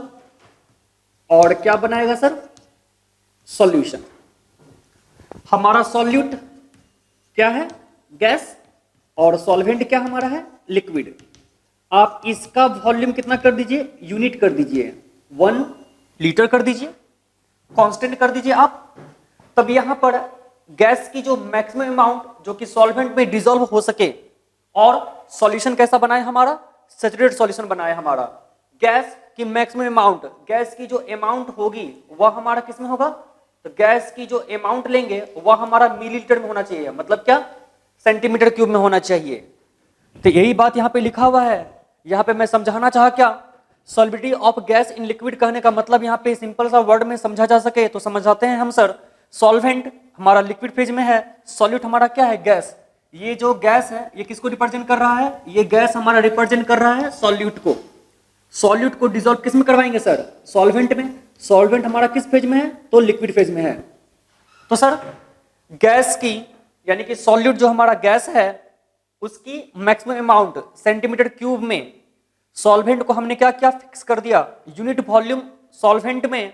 और क्या बनाएगा सर? सॉल्यूशन। हमारा सॉल्यूट क्या है? गैस, और सॉल्वेंट क्या हमारा है? लिक्विड। आप इसका वॉल्यूम कितना कर दीजिए? यूनिट कर दीजिए, 1 लीटर कर दीजिए, कांस्टेंट कर दीजिए आप। तब यहां पर गैस की जो मैक्सिमम अमाउंट जो कि सॉल्वेंट में डिसॉल्व हो सके, और सॉल्यूशन कैसा बनाए? हमारा सैचुरेटेड सॉल्यूशन बनाए हमारा। गैस की मैक्सिमम अमाउंट, गैस की जो अमाउंट होगी वह हमारा किस में होगा? तो गैस की जो अमाउंट लेंगे वह हमारा मिलीलीटर में होना चाहिए, मतलब क्या? सेंटीमीटर क्यूब में होना चाहिए। तो यही बात यहां पे लिखा हुआ है। यहां पे मैं समझाना चाहा क्या? Solubility of gas in liquid कहने का मतलब यहां पे सिंपल सा वर्ड में समझा जा सके तो समझाते हैं हम सर। सॉल्वेंट हमारा लिक्विड फेज में है, सॉल्यूट हमारा क्या है? गैस। ये जो गैस है ये किसको रिप्रेजेंट कर रहा है? ये गैस हमारा रिप्रेजेंट कर रहा है सॉल्यूट को। सॉल्यूट को डिसॉल्व किस में करवाएंगे सर? सॉल्वेंट में। सॉल्वेंट हमारा किस फेज में है? तो लिक्विड फेज में है। तो सर गैस की, यानी कि सॉल्यूट जो हमारा गैस है उसकी मैक्सिमम अमाउंट सेंटीमीटर क्यूब में, सॉल्वेंट को हमने क्या किया? फिक्स कर दिया। यूनिट वॉल्यूम सॉल्वेंट में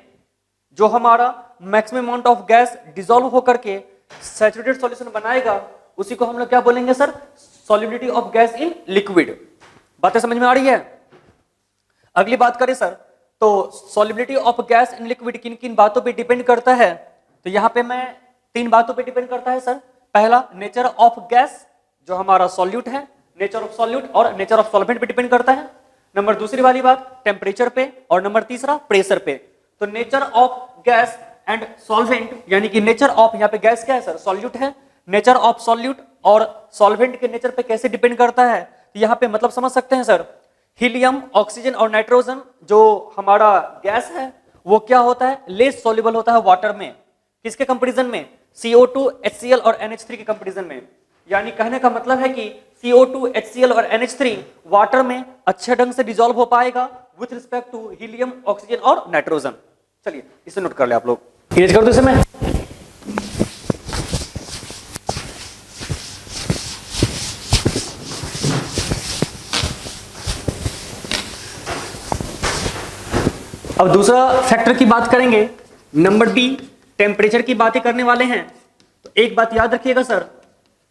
जो हमारा maximum amount of gas dissolve होकर के सैचुरेटेड सॉल्यूशन बनाएगा उसी को हम लोग क्या बोलेंगे sir? Solubility of gas in liquid. बातें समझ में आ रही है? अगली बात करें सर, तो solubility of gas in liquid किन किन बातों पे डिपेंड करता है? तो यहां पे मैं 3 बातों पे डिपेंड करता है सर। पहला, नेचर ऑफ गैस जो हमारा सॉल्यूट है, नेचर ऑफ सॉल्यूट और नेचर ऑफ सॉल्वेंट पे डिपेंड करता है। नंबर दूसरी वाली बात टेम्परेचर पे, और नंबर तीसरा प्रेशर पे। तो nature of gas and solvent, यानी कि नेचर ऑफ, यहाँ पे गैस क्या है सर? सॉल्यूट है। नेचर ऑफ सॉल्यूट और सॉल्वेंट के नेचर पे कैसे डिपेंड करता है? तो यहाँ पे मतलब समझ सकते हैं सर। हीलियम, ऑक्सीजन और नाइट्रोजन जो हमारा गैस है वो क्या होता है? लेस सॉल्युबल होता है वाटर में। किसके कंपैरिजन में? CO2, HCl और NH3 के कंपैरिजन में। यानी कहने का मतलब है कि CO2, HCl और NH3 वाटर में अच्छे ढंग से डिसॉल्व हो पाएगा with respect to helium, oxygen और नाइट्रोजन। चलिए इसे नोट कर ले आप लोग, इरेज कर दो इसे मैं। अब दूसरा फैक्टर की बात करेंगे, नंबर डी, टेम्परेचर की बातें करने वाले हैं। तो एक बात याद रखिएगा sir,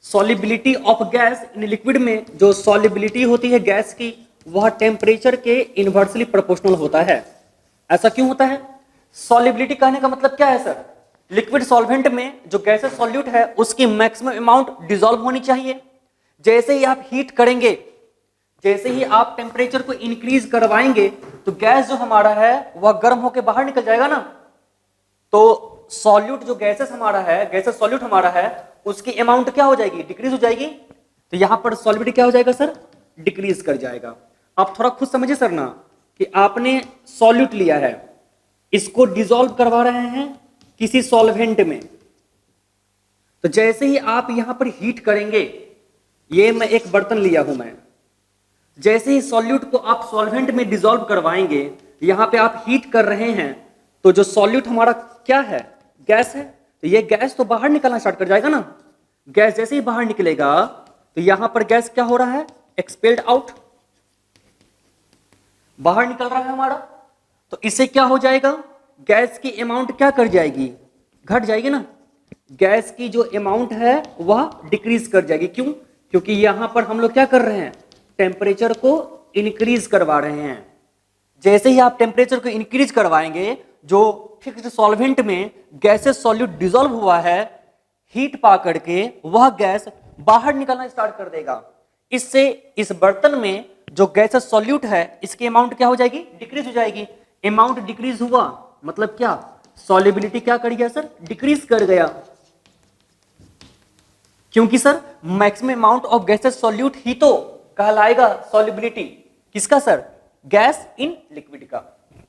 solubility of gas in liquid में जो सॉलिबिलिटी होती है गैस की वह टेम्परेचर के इनवर्सली प्रोपोर्शनल होता है। ऐसा क्यों होता है? सॉलिबिलिटी कहने का मतलब क्या है सर? लिक्विड सॉल्वेंट में जो गैसेस सॉल्यूट है उसकी मैक्सिमम अमाउंट डिसॉल्व होनी चाहिए। जैसे ही आप हीट करेंगे, जैसे ही आप टेम्परेचर को इंक्रीज करवाएंगे तो गैस जो हमारा है वह गर्म होकर बाहर निकल जाएगा ना। तो सॉल्यूट जो गैसेस हमारा है, गैसेस सॉल्यूट हमारा है, उसकी अमाउंट क्या हो जाएगी? डिक्रीज हो जाएगी। तो यहां पर सॉलिबिलिटी क्या हो जाएगा सर? डिक्रीज कर जाएगा। आप थोड़ा खुद समझिए सर ना कि आपने सॉल्यूट लिया है, इसको डिसॉल्व करवा रहे हैं किसी सॉल्वेंट में, तो जैसे ही आप यहां पर हीट करेंगे, ये मैं एक बर्तन लिया हूं मैं, जैसे ही सॉल्यूट को आप सॉल्वेंट में डिसॉल्व करवाएंगे, यहां पे आप हीट कर रहे हैं, तो जो सॉल्यूट हमारा क्या है, गैस है, तो ये गैस तो बाहर निकलना स्टार्ट कर जाएगा ना। गैस जैसे ही बाहर निकलेगा तो यहां पर गैस क्या हो रहा है, एक्सपेल्ड आउट, बाहर निकल रहा है हमारा। तो इससे क्या हो जाएगा, गैस की अमाउंट क्या कर जाएगी, घट जाएगी ना। गैस की जो अमाउंट है वह डिक्रीज कर जाएगी। क्यों, क्योंकि यहां पर हम लोग क्या कर रहे हैं, टेम्परेचर को इंक्रीज करवा रहे हैं। जैसे ही आप टेम्परेचर को इंक्रीज करवाएंगे, जो फिक्स्ड सॉल्वेंट में गैसेस सॉल्यूट डिसॉल्व हुआ है, हीट पा करके वह गैस बाहर निकलना स्टार्ट कर देगा। इससे इस बर्तन में जो गैसेस सॉल्यूट है, इसकी अमाउंट क्या हो जाएगी, डिक्रीज हो जाएगी। अमाउंट डिक्रीज हुआ मतलब क्या, सॉल्युबिलिटी क्या कर गया सर, डिक्रीज कर गया। क्योंकि sir maximum amount of gases solute ही तो कहलाएगा सॉल्युबिलिटी किसका सर, गैस इन लिक्विड का।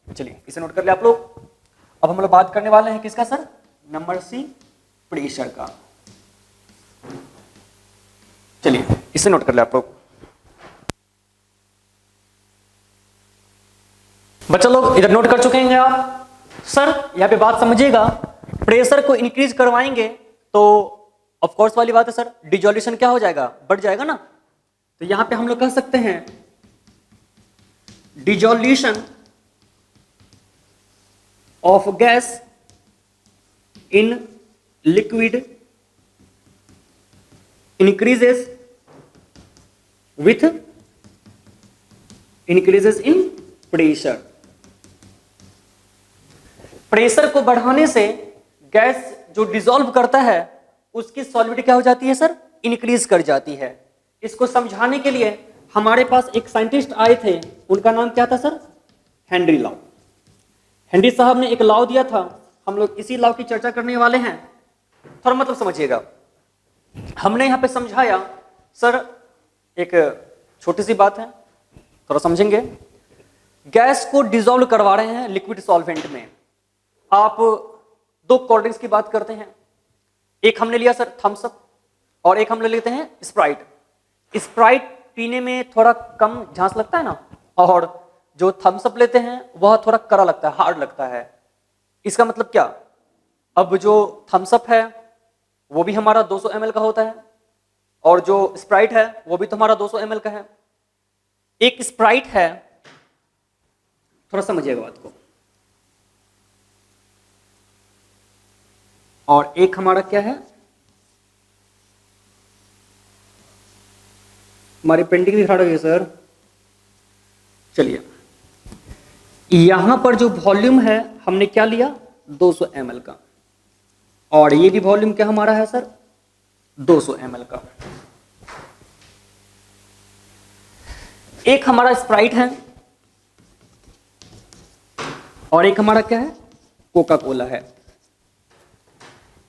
चलिए इसे नोट कर ले आप लोग। अब हम लोग बात करने वाले हैं किसका सर, नंबर सी, प्रेशर का। चलिए इसे नोट कर ले आप लोग। बच्चा लोग इधर नोट कर चुके हैं आप। सर यहां पे बात समझिएगा, प्रेशर को इंक्रीज करवाएंगे तो ऑफ कोर्स वाली बात है सर, डिजोल्यूशन क्या हो जाएगा, बढ़ जाएगा ना। तो यहां पे हम लोग कह सकते हैं dissolution of gas in liquid increases in pressure. Pressure को बढ़ाने से गैस जो डिसॉल्व करता है उसकी सॉल्युबिलिटी क्या हो जाती है सर, इंक्रीज कर जाती है। इसको समझाने के लिए हमारे पास एक साइंटिस्ट आए थे, उनका नाम क्या था सर, हेनरी लॉ। हेनरी साहब ने एक लॉ दिया था, हम लोग इसी लॉ की चर्चा करने वाले हैं। थोड़ा मतलब समझिएगा, हमने यहां पे समझाया सर, एक छोटी सी बात है, थोड़ा समझेंगे। गैस को डिसॉल्व करवा रहे हैं लिक्विड सॉल्वेंट में। आप दो कोल्ड ड्रिंक्स की बात करते हैं, एक हमने लिया सर थम्स अप और एक हम ले लेते हैं स्प्राइट। स्प्राइट पीने में थोड़ा कम झांस लगता है ना, और जो थम्स अप लेते हैं वह थोड़ा कड़ा लगता है, हार्ड लगता है। इसका मतलब क्या, अब जो थम्स अप है वो भी हमारा 200 ml का होता है और जो स्प्राइट है वो भी तो हमारा 200 ml का है। एक स्प्राइट है, थोड़ा समझिएगा बात को, और एक हमारा क्या है, हमारी प्रिंटिंग भी खराब हो गई सर। चलिए यहां पर जो वॉल्यूम है हमने क्या लिया, 200 ml का, और ये भी वॉल्यूम क्या हमारा है सर, 200 ml का। एक हमारा स्प्राइट है और एक हमारा क्या है, कोका कोला है।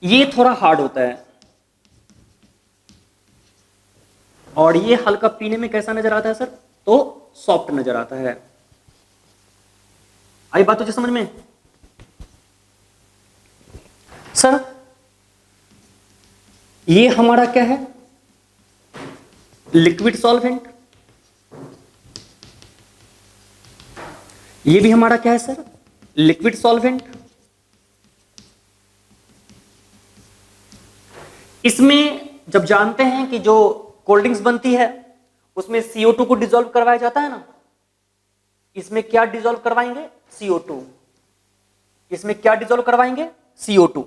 ये थोड़ा हार्ड होता है और ये हल्का पीने में कैसा नजर आता है सर, तो सॉफ्ट नजर आता है। आई बात तुझे समझ में सर। ये हमारा क्या है, लिक्विड सॉल्वेंट। ये भी हमारा क्या है सर, लिक्विड सॉल्वेंट। इसमें जब जानते हैं कि जो कोल्ड ड्रिंक्स बनती है उसमें CO2 को डिसॉल्व करवाया जाता है ना, इसमें क्या डिसॉल्व करवाएंगे, CO2। इसमें क्या डिसॉल्व करवाएंगे, CO2।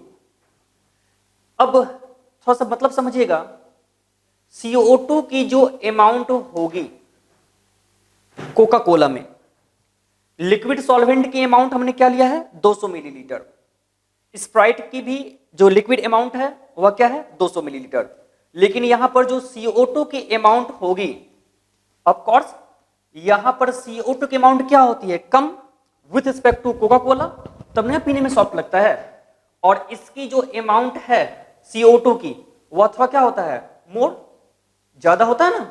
अब थोड़ा सा मतलब समझिएगा, CO2 की जो अमाउंट होगी कोका कोला में, लिक्विड सॉल्वेंट की अमाउंट हमने क्या लिया है, 200 मिलीलीटर। स्प्राइट की भी जो लिक्विड अमाउंट है वह क्या है, 200 मिलीलीटर। लेकिन यहां पर जो CO2 की अमाउंट होगी, ऑफ कोर्स यहां पर CO2 की अमाउंट क्या होती है, कम with respect to Coca Cola, तब ना पीने में सॉफ्ट लगता है। और इसकी जो अमाउंट है CO2 की, वह थोड़ा क्या होता है, मोर ज्यादा होता है ना,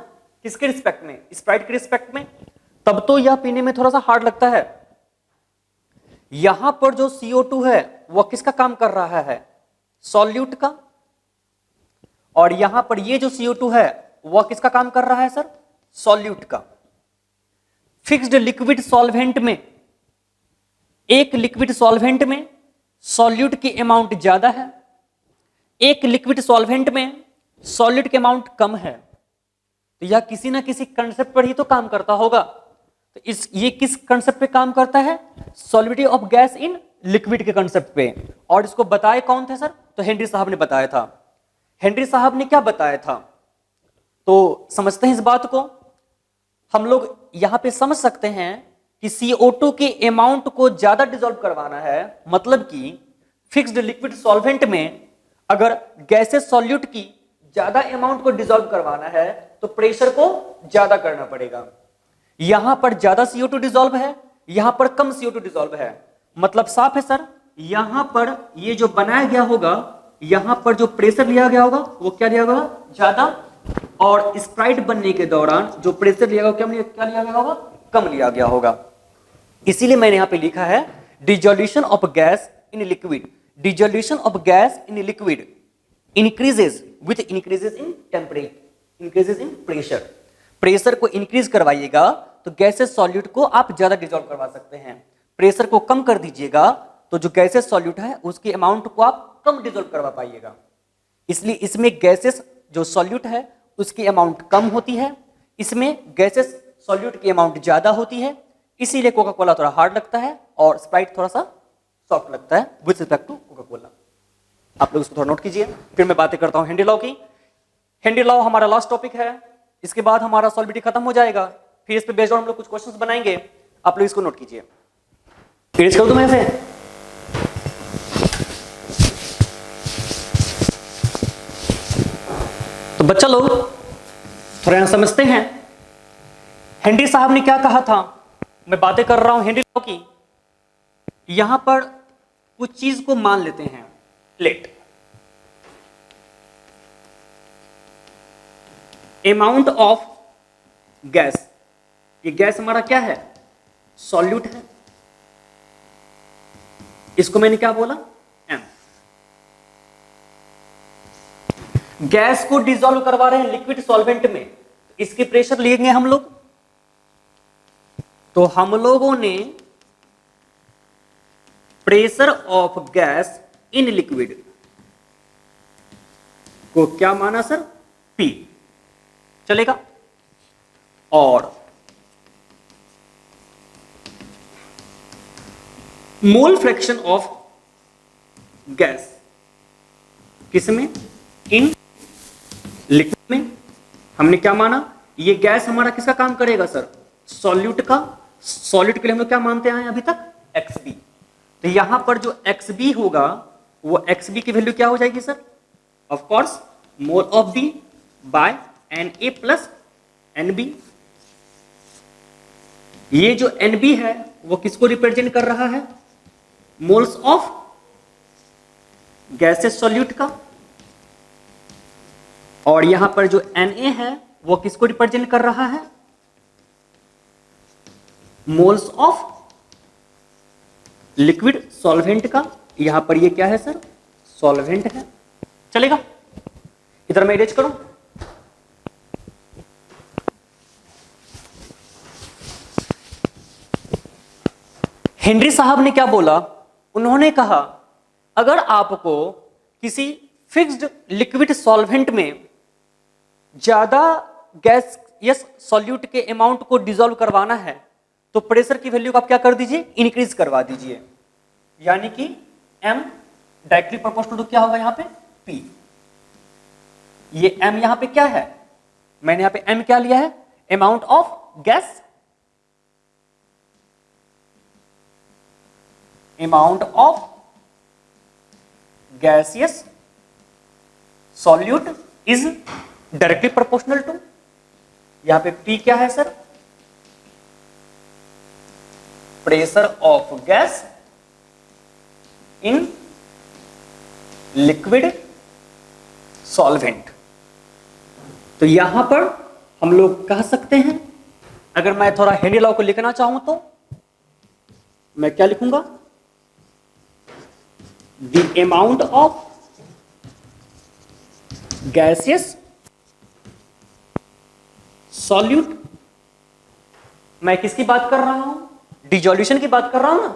किसके रिस्पेक्ट में, स्प्राइट के रिस्पेक्ट में, तब तो यह पीने में थोड़ा सा हार्ड लगता है। यहां पर जो CO2 है वह किसका काम कर रहा है, सॉल्यूट का। और यहां पर ये जो CO2 है वह किसका काम कर रहा है सर? सॉल्यूट का। फिक्स्ड लिक्विड सॉल्वेंट में, एक लिक्विड सॉल्वेंट में सॉल्यूट की अमाउंट ज्यादा है, एक लिक्विड सॉल्वेंट में सॉल्यूट की अमाउंट कम है, तो यह किसी ना किसी कंसेप्ट पर ही तो काम करता होगा। तो ये किस कंसेप्ट पे काम करता है? Solubility of gas in liquid के कंसेप्ट पे। और इसको बताए कौन थे सर? तो हेनरी साहब ने बताया था। हेनरी साहब ने क्या बताया था तो समझते हैं इस बात को। हम लोग यहां पे समझ सकते हैं कि CO2 के अमाउंट को ज्यादा डिसॉल्व करवाना है, मतलब कि फिक्स्ड लिक्विड सॉल्वेंट में अगर गैसेस सॉल्यूट की ज्यादा अमाउंट को डिसॉल्व करवाना है तो प्रेशर को ज्यादा करना पड़ेगा। यहां पर ज्यादा CO2 डिसॉल्व है, यहां पर कम CO2 डिसॉल्व है, मतलब साफ है सर। यहां पर ये जो बनाया गया होगा, यहां पर जो प्रेशर लिया गया होगा वो क्या लिया गया? ज्यादा। और स्प्राइट बनने के दौरान जो प्रेशर लिया गया क्या लिया गया होगा? कम लिया गया होगा। इसीलिए मैंने यहां पे लिखा है dissolution of gas in liquid, dissolution of gas in liquid increases with increases in temperature, increases in pressure. Pressure को इंक्रीज करवाइएगा तो गैसेस सॉल्यूट को आप ज्यादा डिसॉल्व करवा सकते हैं। प्रेशर को कम कर दीजिएगा तो जो गैसेस सॉल्यूट है उसकी अमाउंट को आप कम डिसॉल्व करवा पाइएगा। इसलिए इसमें गैसेस जो सॉल्यूट है उसकी अमाउंट कम होती है, इसमें गैसेस सॉल्यूट की अमाउंट ज्यादा होती है। इसीलिए कोका कोला थोड़ा हार्ड लगता है और स्प्राइट थोड़ा सा सॉफ्ट लगता है with respect to Coca Cola. आप लोग इसको थोड़ा नोट कीजिए, फिर मैं बातें करता हूं हेनरी लॉ की। हेनरी लॉ हमारा लास्ट टॉपिक है, इसके बाद हमारा सॉल्विटी खत्म हो जाएगा, फिर इस पे बेस्ड ऑन हम लोग कुछ क्वेश्चंस बनाएंगे। आप लोग इसको नोट कीजिए। फिर कर दूं मैं इसे? तो बच्चा लोग थोड़ा यहां समझते हैं हेनरी साहब ने क्या कहा था। मैं बातें कर रहा हूं हेनरी लॉ की। यहां पर कुछ चीज को मान लेते हैं। लेट अमाउंट ऑफ गैस, ये गैस हमारा क्या है? सॉल्यूट है। इसको मैंने क्या बोला? M। गैस को डिसॉल्व करवा रहे हैं लिक्विड सॉल्वेंट में, इसकी प्रेशर लेंगे हम लोग। तो हम लोगों ने pressure of gas in liquid को क्या माना सर? P। चलेगा। और मोल फ्रैक्शन ऑफ गैस किसमें? इन लिक्विड में। हमने क्या माना? ये गैस हमारा किसका काम करेगा सर? सॉल्यूट का। सॉल्यूट के लिए हम लोग क्या मानते हैं अभी तक? XB। तो यहां पर जो XB होगा वो XB की वैल्यू क्या हो जाएगी sir? Of course mole of B by Na plus NB। ये जो NB है वो किसको रिप्रेजेंट कर रहा है? मोल्स ऑफ गैसेस सॉल्यूट का। और यहां पर जो Na है वो किसको रिप्रेजेंट कर रहा है? मोल्स ऑफ लिक्विड सॉल्वेंट का। यहां पर ये क्या है सर? सॉल्वेंट है। चलेगा। इधर मैं इरेज करूं। हेनरी साहब ने क्या बोला? उन्होंने कहा अगर आपको किसी फिक्स्ड लिक्विड सॉल्वेंट में ज्यादा गैस या सॉल्यूट के अमाउंट को डिसॉल्व करवाना है तो प्रेशर की वैल्यू को आप क्या कर दीजिए? इंक्रीज करवा दीजिए। यानी कि M डायरेक्टली प्रोपोर्शनल टू क्या होगा यहां पे? P। ये M यहां पे क्या है? मैंने यहां पे M क्या लिया है? Amount of gas, amount of gaseous solute is directly proportional to, यहां पे P क्या है sir? Pressure of gas in liquid solvent. तो यहां पर हम लोग कह सकते हैं, अगर मैं थोड़ा हेनरी लॉ को लिखना चाहूं तो मैं क्या लिखूंगा? The amount of gaseous solute, मैं किसकी बात कर रहा हूं? डिसोल्यूशन की बात कर रहा हूं ना।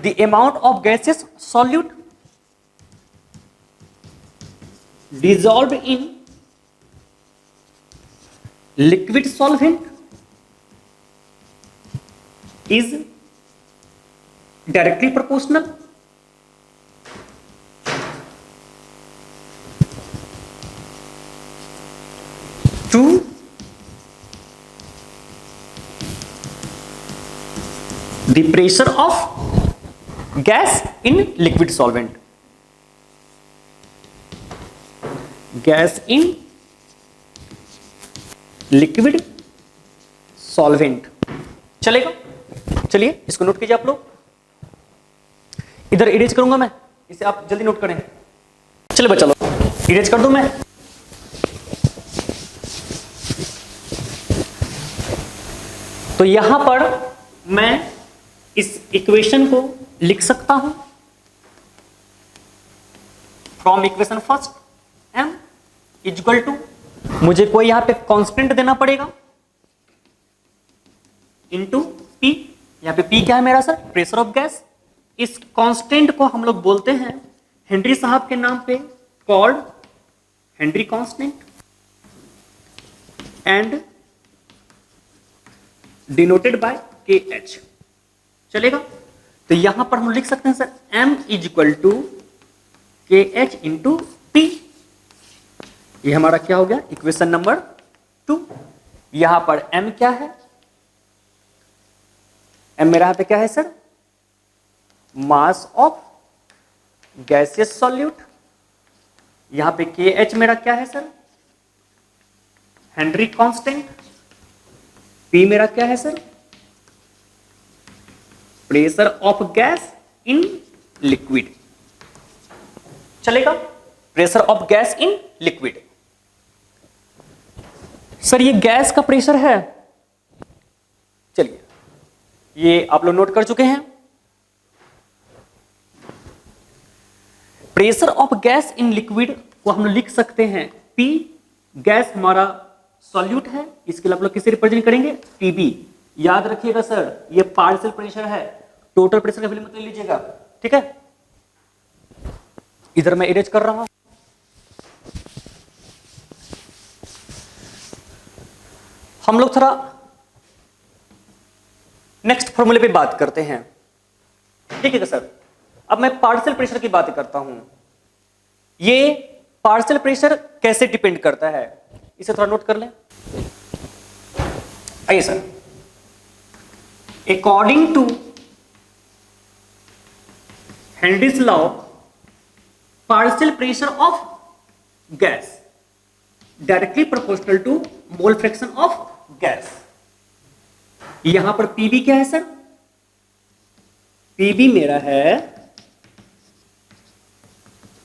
The amount of gaseous solute dissolved in liquid solvent is directly proportional to the pressure of gas in liquid solvent. Gas in liquid solvent चलेगा। चलिए इसको नोट कीजिए आप लोग, इधर इरेज करूंगा मैं, इसे आप जल्दी नोट करें। चलिए बच्चा लोग इरेज कर दूं मैं। तो यहां पर मैं इस इक्वेशन को लिख सकता हूं from equation first m equal to, मुझे कोई यहां पे कांस्टेंट देना पड़ेगा इनटू p। यहां पे p क्या है मेरा सर? Pressure of gas. इस कांस्टेंट को हम लोग बोलते हैं हेनरी साहब के नाम पे, called Henry constant and denoted by kh। चलेगा? तो यहां पर हम लिख सकते हैं sir m is equal to kh into p। ये हमारा क्या हो गया? Equation number 2। यहां पर m क्या है? m मेरा यहां पे क्या है sir? Mass of gaseous solute. यहां पे kh मेरा क्या है सर? Henry constant. p मेरा क्या है sir? Pressure of gas in liquid. चलेगा? Pressure of gas in liquid. Sir ये गैस का प्रेशर है, चलिए ये आप लोग नोट कर चुके हैं। Pressure of gas in liquid को हम लोग लिख सकते हैं P। गैस हमारा सॉल्यूट है, इसके लिए आप लोग किसे रिप्रेजेंट करेंगे? PB। याद रखिएगा सर ये पार्शियल प्रेशर है, टोटल प्रेशर का वैल्यू मत ले लीजिएगा, ठीक है? इधर मैं इरेज कर रहा हूं। हम लोग थोड़ा नेक्स्ट फॉर्मूले पे बात करते हैं, ठीक है सर? अब मैं पार्शियल प्रेशर की बात करता हूं। ये पार्शियल प्रेशर कैसे डिपेंड करता है, इसे थोड़ा नोट कर लें। आइए sir, according to Henry's law, partial pressure of gas directly proportional to mole fraction of gas. यहां पर पीबी क्या है सर? पीबी मेरा है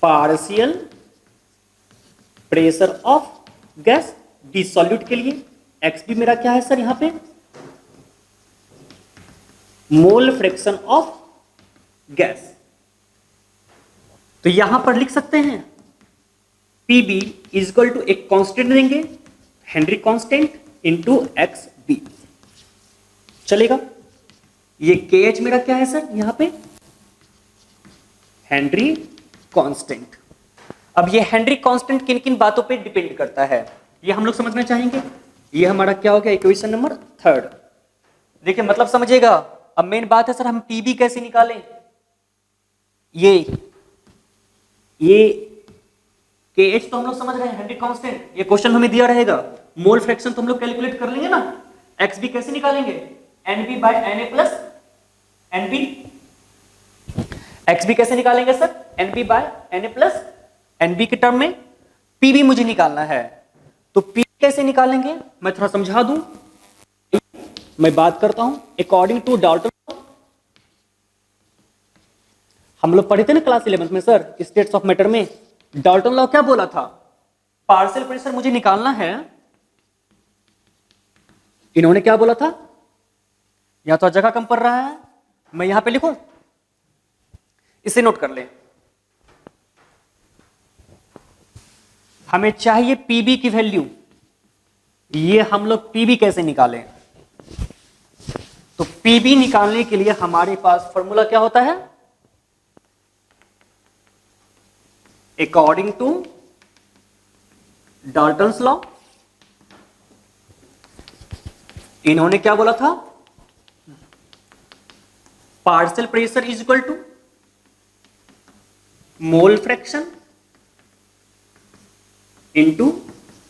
partial pressure of gas dissolute के लिए। एक्सबी मेरा क्या है सर? यहां पे मोल फ्रैक्शन ऑफ गैस। तो यहां पर लिख सकते हैं पीबी इज इक्वल टू एक कांस्टेंट देंगे हेनरी कांस्टेंट इंटू एक्सबी। चलेगा? ये KH मेरा क्या है सर? यहां पे हेनरी कांस्टेंट। अब ये हेनरी कांस्टेंट किन किन बातों पे डिपेंड करता है ये हम लोग समझना चाहेंगे। ये हमारा क्या हो गया? Equation number 3। देखिए मतलब समझिएगा। अब मेन बात है सर हम पीबी कैसे निकालें। ये KH तो हम लोग समझ रहे हैं हेनरी कांस्टेंट, ये क्वेश्चन हमें दिया रहेगा। मोल फ्रैक्शन तो हम लोग कैलकुलेट कर लेंगे ना। XB कैसे निकालेंगे? NB by Na plus NB। XB कैसे निकालेंगे sir? NB by Na plus NB के टर्म में। PB मुझे निकालना है, तो P कैसे निकालेंगे मैं थोड़ा समझा दूं। मैं बात करता हूं अकॉर्डिंग टू डाल्टन। हम लोग पढ़े थे ना क्लास 11 में सर स्टेट्स ऑफ मैटर में, डाल्टन लॉ क्या बोला था? पार्शियल प्रेशर मुझे निकालना है। इन्होंने क्या बोला था? यहां तो जगह कम पड़ रहा है, मैं यहां पे लिखूं, इसे नोट कर ले। हमें चाहिए पीबी की वैल्यू। ये हम लोग पीबी कैसे निकालें? तो पीबी निकालने के लिए हमारे पास फॉर्मूला क्या होता है? अकॉर्डिंग टू डाल्टन्स लॉ, इन्होंने क्या बोला था? Partial pressure is equal to mole fraction into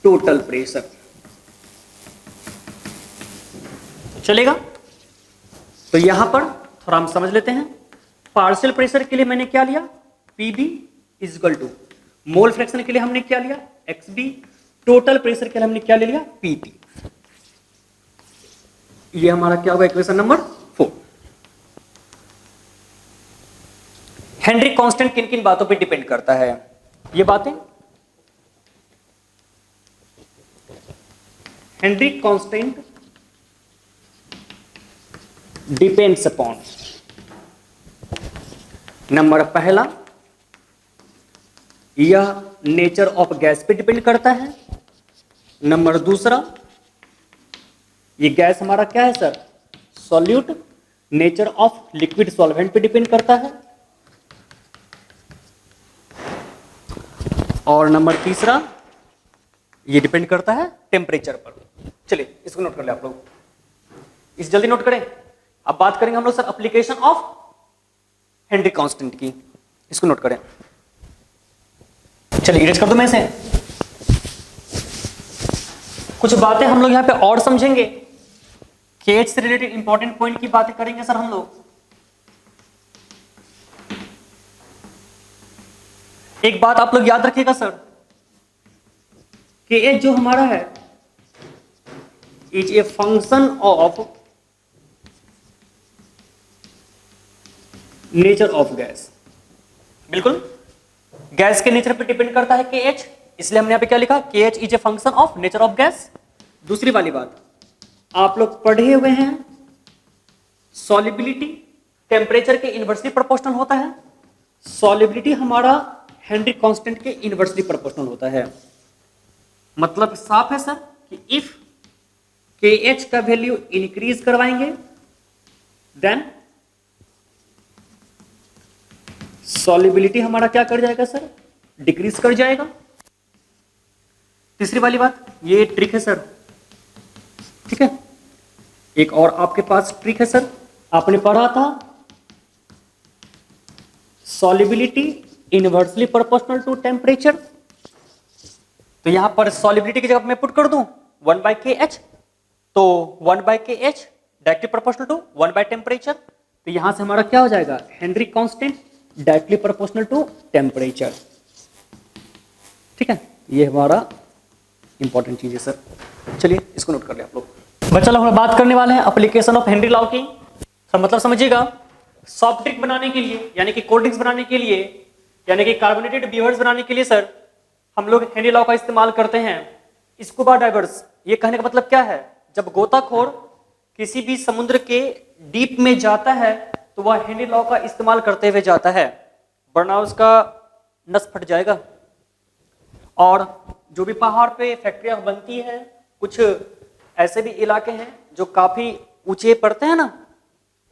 total pressure. चलेगा? तो यहां पर थोड़ा हम समझ लेते हैं। पार्शियल प्रेशर के लिए मैंने क्या लिया? PB is equal to, mole fraction के लिए हमने क्या लिया? एक्सबी, टोटल प्रेशर के लिए हमने क्या ले लिया? पीटी। ये हमारा क्या होगा? Equation number 4। हेनरी कांस्टेंट किन किन बातों पे डिपेंड करता है? ये बातें Henry constant depends upon, number पहला, यह नेचर ऑफ गैस पे डिपेंड करता है। नंबर दूसरा, ये गैस हमारा क्या है sir? Solute, nature of liquid solvent पे डिपेंड करता है। और नंबर तीसरा, ये डिपेंड करता है टेम्परेचर पर। चलिए इसको नोट कर ले आप लोग, इस जल्दी नोट करें। अब बात करेंगे हम लोग sir application of Henry constant की, इसको नोट करें। चलिए इरेज कर दो मैं से। कुछ बातें हम लोग यहां पे और समझेंगे, केएच से रिलेटेड इंपॉर्टेंट पॉइंट की बातें करेंगे सर हम लोग। एक बात आप लोग याद रखिएगा सर, केएच जो हमारा है is a function of nature of gas. बिल्कुल, गैस के नेचर पे डिपेंड करता है केएच, इसलिए हमने यहां पे क्या लिखा? KH is a function of nature of gas. दूसरी वाली बात, आप लोग पढ़े हुए हैं सॉल्युबिलिटी टेम्परेचर के इनवर्सली प्रोपोर्शनल होता है। सॉल्युबिलिटी हमारा हेनरी कांस्टेंट के इनवर्सली प्रोपोर्शनल होता है। मतलब साफ है सर कि इफ केएच का वैल्यू इंक्रीज करवाएंगे देन सॉल्युबिलिटी हमारा क्या कर जाएगा सर? डिक्रीज कर जाएगा। तीसरी वाली बात, ये ट्रिक है सर, ठीक है। एक और आपके पास ट्रिक है सर, आपने पढ़ा था solubility inversely proportional to temperature. तो यहां पर सॉल्युबिलिटी की जगह मैं पुट कर दूं 1/kh, तो 1/kh डायरेक्टली प्रोपोर्शनल टू 1/टेम्परेचर। तो यहां से हमारा क्या हो जाएगा? Henry constant directly proportional to temperature. ठीक है, ये हमारा इंपॉर्टेंट चीज है सर। चलिए इसको नोट कर ले आप लोग। बच्चा लोग हम बात करने वाले हैं एप्लीकेशन ऑफ हेनरी लॉ की। तो मतलब समझिएगा, सॉफ्ट ड्रिंक बनाने के लिए यानी कि कोल्ड ड्रिंक्स बनाने के लिए यानी कि कार्बोनेटेड बीवर्स बनाने के लिए सर हम लोग हेनरी लॉ का इस्तेमाल करते हैं। स्कूबा डाइवर्स, ये कहने का मतलब क्या है? जब गोताखोर किसी भी समुद्र के डीप में जाता है तो वह हेनरी लॉ का इस्तेमाल करते हुए जाता है, वरना उसका नस फट जाएगा। और जो भी पहाड़ पे फैक्ट्रियां बनती है, कुछ ऐसे भी इलाके हैं जो काफी ऊंचे पड़ते हैं ना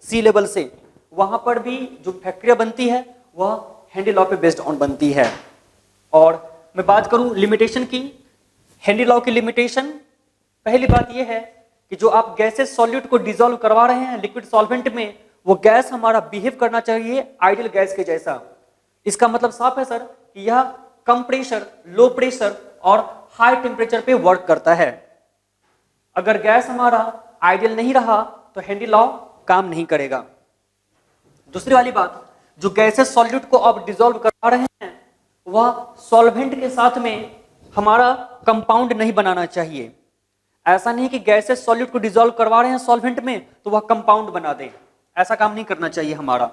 सी लेवल से, वहां पर भी जो फैक्ट्रियां बनती है वह हेनरी लॉ पे बेस्ड ऑन बनती है। और मैं बात करूं लिमिटेशन की, हेनरी लॉ की लिमिटेशन, पहली बात यह है कि जो आप गैसेस सॉल्यूट को डिसॉल्व करवा रहे हैं लिक्विड सॉल्वेंट में, वो गैस हमारा बिहेव करना चाहिए आइडियल गैस के जैसा। इसका मतलब साफ है सर कि यह कम प्रेशर, लो प्रेशर और हाई टेम्परेचर पे वर्क करता है। अगर गैस हमारा आइडियल नहीं रहा तो हेनरी लॉ काम नहीं करेगा। दूसरी वाली बात, जो गैसेस सॉल्यूट को आप डिसॉल्व करवा रहे हैं वह सॉल्वेंट के साथ में हमारा कंपाउंड नहीं बनाना चाहिए। ऐसा नहीं कि गैसेस सॉल्यूट को डिसॉल्व करवा रहे हैं सॉल्वेंट में तो वह कंपाउंड बना दें, ऐसा काम नहीं करना चाहिए हमारा।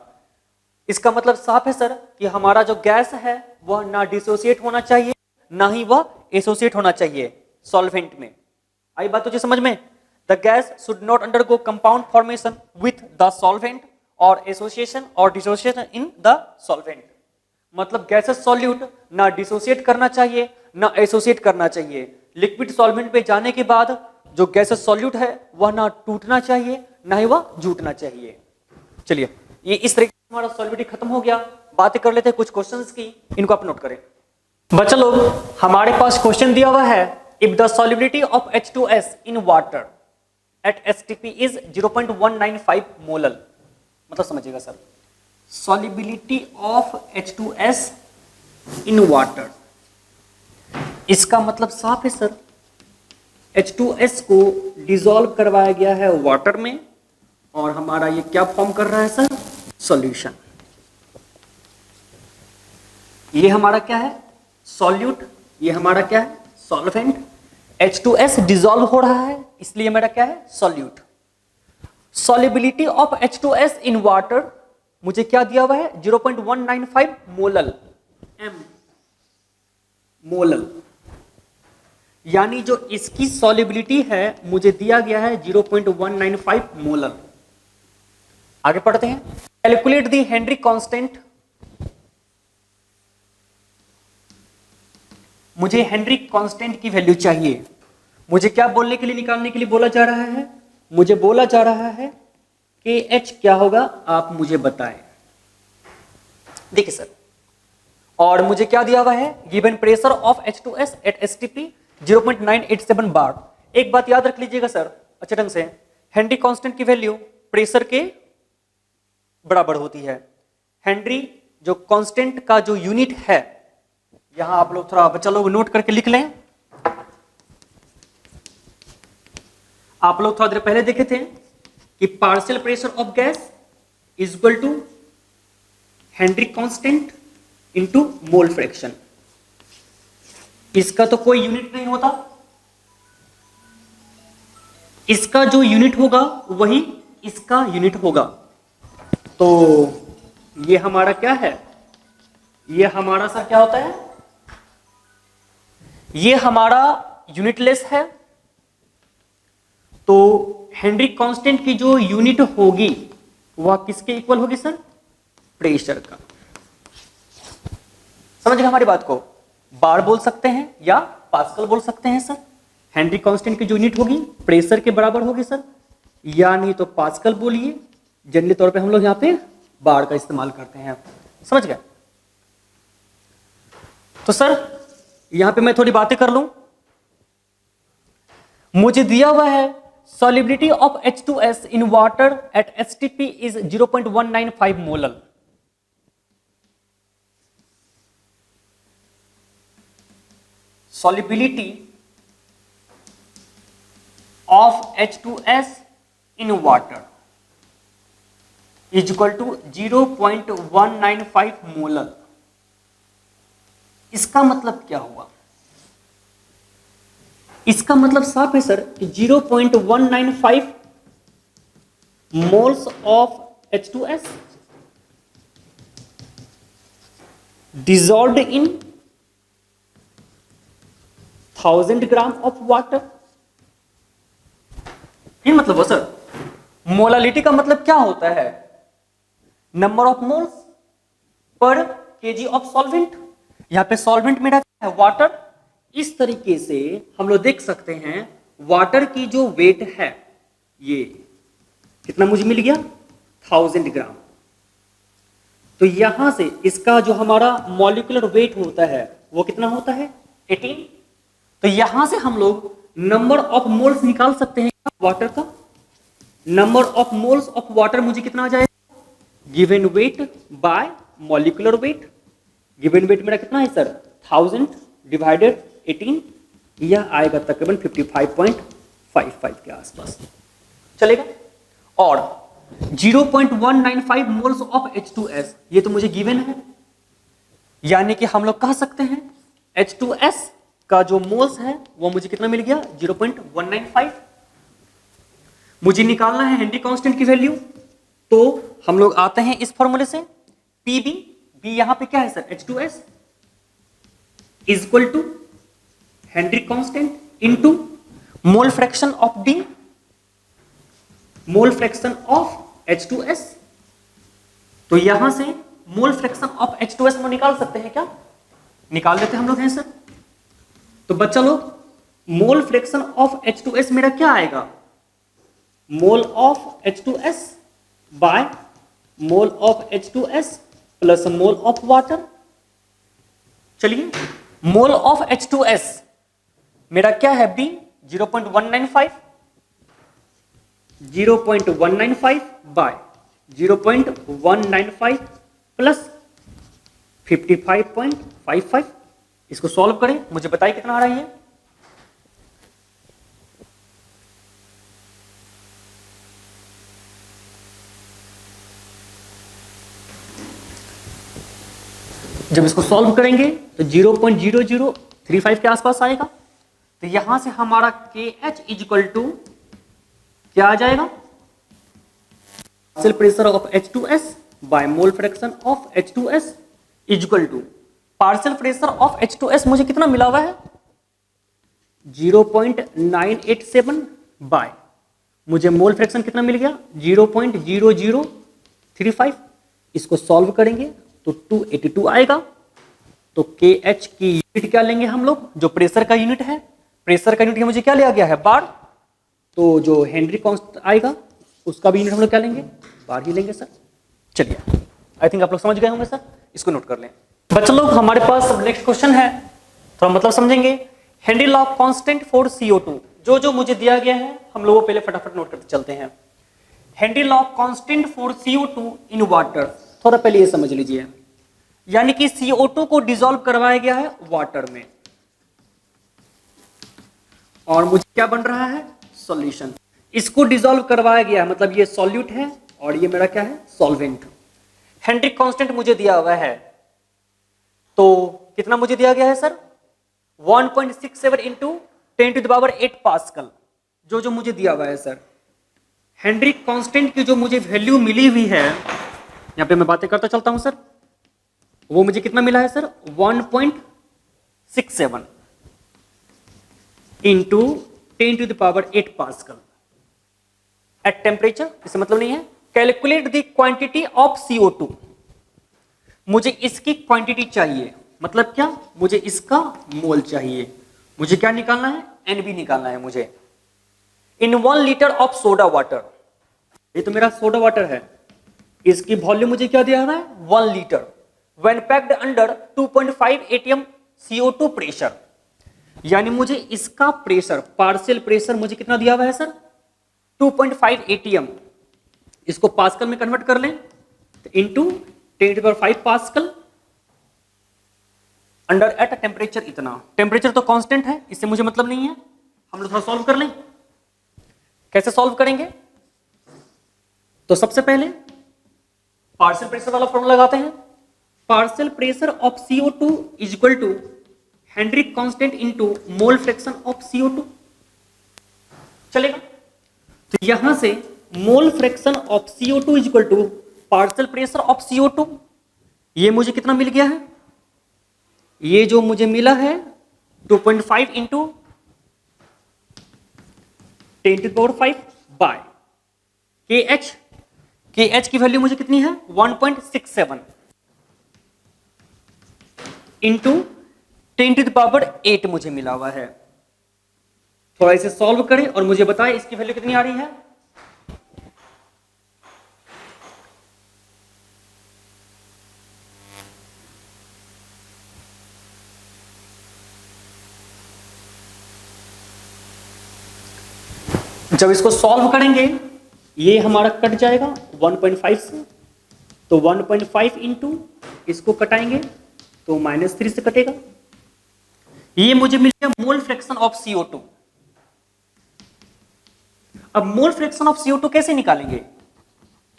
इसका मतलब साफ है सर कि हमारा जो गैस है वह ना डिसोसिएट होना चाहिए ना ही वह एसोसिएट होना चाहिए सॉल्वेंट में। आई बात तुझे समझ में? The gas should not undergo compound formation with the solvent और एसोसिएशन और डिसोसिएशन इन द सॉल्वेंट। मतलब गैसेस सॉल्यूट ना डिसोसिएट करना चाहिए ना एसोसिएट करना चाहिए। लिक्विड सॉल्वेंट पे जाने के बाद जो गैसेस सॉल्यूट है वह ना टूटना चाहिए ना ही वह जूटना चाहिए। चलिए, ये इस तरीके से हमारा सॉल्विटी खत्म हो गया। बातें कर लेते हैं कुछ क्वेश्चंस की, इनको आप नोट करें। बच्चा लोग, हमारे पास क्वेश्चन दिया हुआ है, if the solubility of H2S in water at STP is 0.195 molal. मतलब समझिएगा sir, solubility of H2S in water, इसका मतलब साफ है सर, H2S को डिसॉल्व करवाया गया है वाटर में और हमारा ये क्या फॉर्म कर रहा है सर, सॉल्यूशन। ये हमारा क्या है, सॉल्यूट, ये हमारा क्या है, सॉल्वेंट। H2S डिसॉल्व हो रहा है इसलिए मेरा क्या है, solute. Solubility of H2S in water मुझे क्या दिया हुआ है, 0.195 मोलल, m मोलल, यानी जो इसकी सॉल्युबिलिटी है मुझे दिया गया है 0.195 मोलल। आगे पढ़ते हैं, कैलकुलेट द हेनरी कांस्टेंट। मुझे हेनरी कांस्टेंट की वैल्यू चाहिए। मुझे क्या बोलने के लिए, निकालने के लिए बोला जा रहा है, मुझे बोला जा रहा है कि H क्या होगा आप मुझे बताएं। देखिए सर, और मुझे क्या दिया हुआ है, given pressure of H2S at STP 0.987 bar. एक बात याद रख लीजिएगा सर अच्छे ढंग से, हेनरी कांस्टेंट की वैल्यू प्रेशर के बराबर होती है। हेनरी जो कांस्टेंट का जो यूनिट है, यहां आप लोग थोड़ा बच्चा लोग नोट करके लिख लें। आप लोग थोड़ा देर पहले देखे थे कि partial pressure of gas is equal to Henry constant into mole fraction. इसका तो कोई यूनिट नहीं होता, इसका जो यूनिट होगा वही इसका यूनिट होगा। तो ये हमारा क्या है, ये हमारा सर क्या होता है, ये हमारा यूनिटलेस है। तो हेनरी कांस्टेंट की जो यूनिट होगी वह किसके इक्वल होगी सर, प्रेशर का। समझ गए हमारी बात को, बार बोल सकते हैं या पास्कल बोल सकते हैं सर। हेनरी कांस्टेंट की जो यूनिट होगी प्रेशर के बराबर होगी सर, या नहीं तो पास्कल बोलिए। जनरली तौर पे हम लोग यहां पे बार का इस्तेमाल करते हैं, समझ गए। तो सर यहां पे मैं थोड़ी बातें कर लूं। मुझे दिया हुआ है solubility of H2S in water at STP is 0.195 molal. solubility of H2S in water is equal to 0.195 molal. इसका मतलब क्या हुआ, इसका मतलब साफ है सर कि 0.195 moles of H2S dissolved in 1000 gram of water. ये मतलब हो सर, मोलालिटी का मतलब क्या होता है, number of moles per KG of solvent. यहां पे सॉल्वेंट मेरा क्या है, वाटर। इस तरीके से हम लोग देख सकते हैं वाटर की जो वेट है, ये कितना मुझे मिल गया, 1000 ग्राम। तो यहां से इसका जो हमारा मॉलिक्यूलर वेट होता है वो कितना होता है, 18। तो यहां से हम लोग नंबर ऑफ मोल्स निकाल सकते हैं वाटर का। Number of moles of water मुझे कितना आ जाएगा, given weight by molecular weight. Given weight मेरा कितना है सर, 1000 डिवाइडेड 18, यह आएगा तकरीबन 55.55 के आसपास चलेगा। और 0.195 मोल्स ऑफ H2S, ये तो मुझे गिवन है, यानी कि हम लोग कह सकते हैं H2S का जो मोल्स है वो मुझे कितना मिल गया, 0.195। मुझे निकालना है हेनरी कांस्टेंट की वैल्यू, तो हम लोग आते हैं इस फॉर्मूले से, PB, B यहां पे क्या है sir, H2S is equal to Henry constant into mole fraction of D, mole fraction of H2S। तो यहां से मोल फ्रैक्शन ऑफ H2S में निकाल सकते हैं क्या, निकाल लेते हैं हम लोग हैं सर। तो बच्चा लोग मोल फ्रैक्शन ऑफ H2S मेरा क्या आएगा, mole of H2S by mole of H2S plus mole of water. चलिए मोल ऑफ H2S मेरा क्या है बी 0.195, 0.195 बाय 0.195 प्लस 55.55। इसको सॉल्व करें, मुझे बताइए कितना आ रहा है ये। जब इसको सॉल्व करेंगे तो 0.0035 के आसपास आएगा। तो यहां से हमारा KH इक्वल टू क्या आ जाएगा, partial pressure of H2S by mole fraction of H2S equal to partial pressure of H2S मुझे कितना मिला हुआ है 0.987 बाय मुझे मोल फ्रैक्शन कितना मिल गया 0.0035। इसको सॉल्व करेंगे तो 282 आएगा। तो KH की यूनिट क्या लेंगे हम लोग, जो प्रेशर का यूनिट है, प्रेशर का यूनिट मुझे क्या लिया गया है बार। तो जो हेनरी कांस्टेंट आएगा उसका भी यूनिट हम लोग क्या लेंगे, बार ही लेंगे सर। चलिए आई थिंक आप लोग समझ गए होंगे सर, इसको नोट कर लें। बच्चों लोग हमारे पास अब नेक्स्ट क्वेश्चन है, थोड़ा मतलब समझेंगे। Henry law constant for CO2, जो मुझे दिया गया है हम लोगों पहले फटाफट नोट करते चलते हैं। Henry law constant for CO2 in water, थोड़ा पहले ये समझ लीजिए, यानी कि CO2 को डिसॉल्व करवाया गया है वाटर में और मुझे क्या बन रहा है सॉल्यूशन। इसको डिसॉल्व करवाया गया है मतलब ये सॉल्यूट है और ये मेरा क्या है सॉल्वेंट। हेनरी कांस्टेंट मुझे दिया हुआ है, तो कितना मुझे दिया गया है सर 1.67 इंटू 10⁸ पास्कल, जो मुझे दिया हुआ है सर। हेनरी कांस्टेंट की जो मुझे वैल्यू मिली हुई है, यहां पे मैं बातें करता चलता हूं सर, वो मुझे कितना मिला है sir 1.67 into 10⁸ pascal at temperature. इससे मतलब नहीं है, calculate the quantity of CO2, मुझे इसकी क्वांटिटी चाहिए, मतलब क्या मुझे इसका मोल चाहिए, मुझे क्या निकालना है NB निकालना है मुझे। इन 1 लीटर ऑफ सोडा वाटर, ये तो मेरा सोडा वाटर है, इसकी वॉल्यूम मुझे क्या दिया हुआ है 1 litre when packed under 2.5 atm CO2 pressure, यानी मुझे इसका प्रेशर पार्शियल प्रेशर मुझे कितना दिया हुआ है सर 2.5 atm, इसको पास्कल में कन्वर्ट कर लें तो into 10⁵ pascal under at temperature इतना। टेम्परेचर तो कांस्टेंट है, इससे मुझे मतलब नहीं है, हम लोग थोड़ा सॉल्व कर लें। कैसे सॉल्व करेंगे, तो सबसे पहले पार्शियल प्रेशर वाला फॉर्मूला लगाते हैं। Partial pressure of CO2 is equal to Henry constant into mole fraction of CO2, चलेगा। तो यहां से mole fraction of CO2 is equal to partial pressure of CO2, ये मुझे कितना मिल गया है, ये जो मुझे मिला है 2.5 इंटू 10⁵ बाय KH की वैल्यू मुझे कितनी है 1.67 इंटू 10⁸ मुझे मिला हुआ है। थोड़ा इसे सॉल्व करें और मुझे बताएं इसकी वैल्यू कितनी आ रही है। जब इसको सॉल्व करेंगे ये हमारा कट जाएगा 1.5 से, तो 1.5 इंटू इसको कटाएंगे तो -3 से कटेगा। ये मुझे मिल गया मोल फ्रैक्शन ऑफ CO2। अब मोल फ्रैक्शन ऑफ CO2 कैसे निकालेंगे,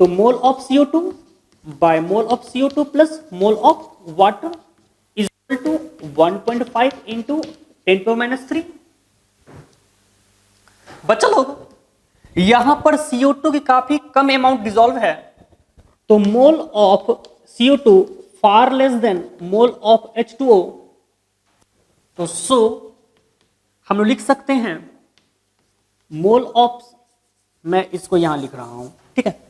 तो mole of CO2 by mole of CO2 plus mole of water is equal to 1.5 into 10⁻³ बच्चा लोग यहां पर CO2 की काफी कम अमाउंट डिसॉल्व है, तो mole of CO2 far less than mole of H2O, तो सो हम लोग लिख सकते हैं मोल ऑफ, मैं इसको यहां लिख रहा हूं, ठीक है,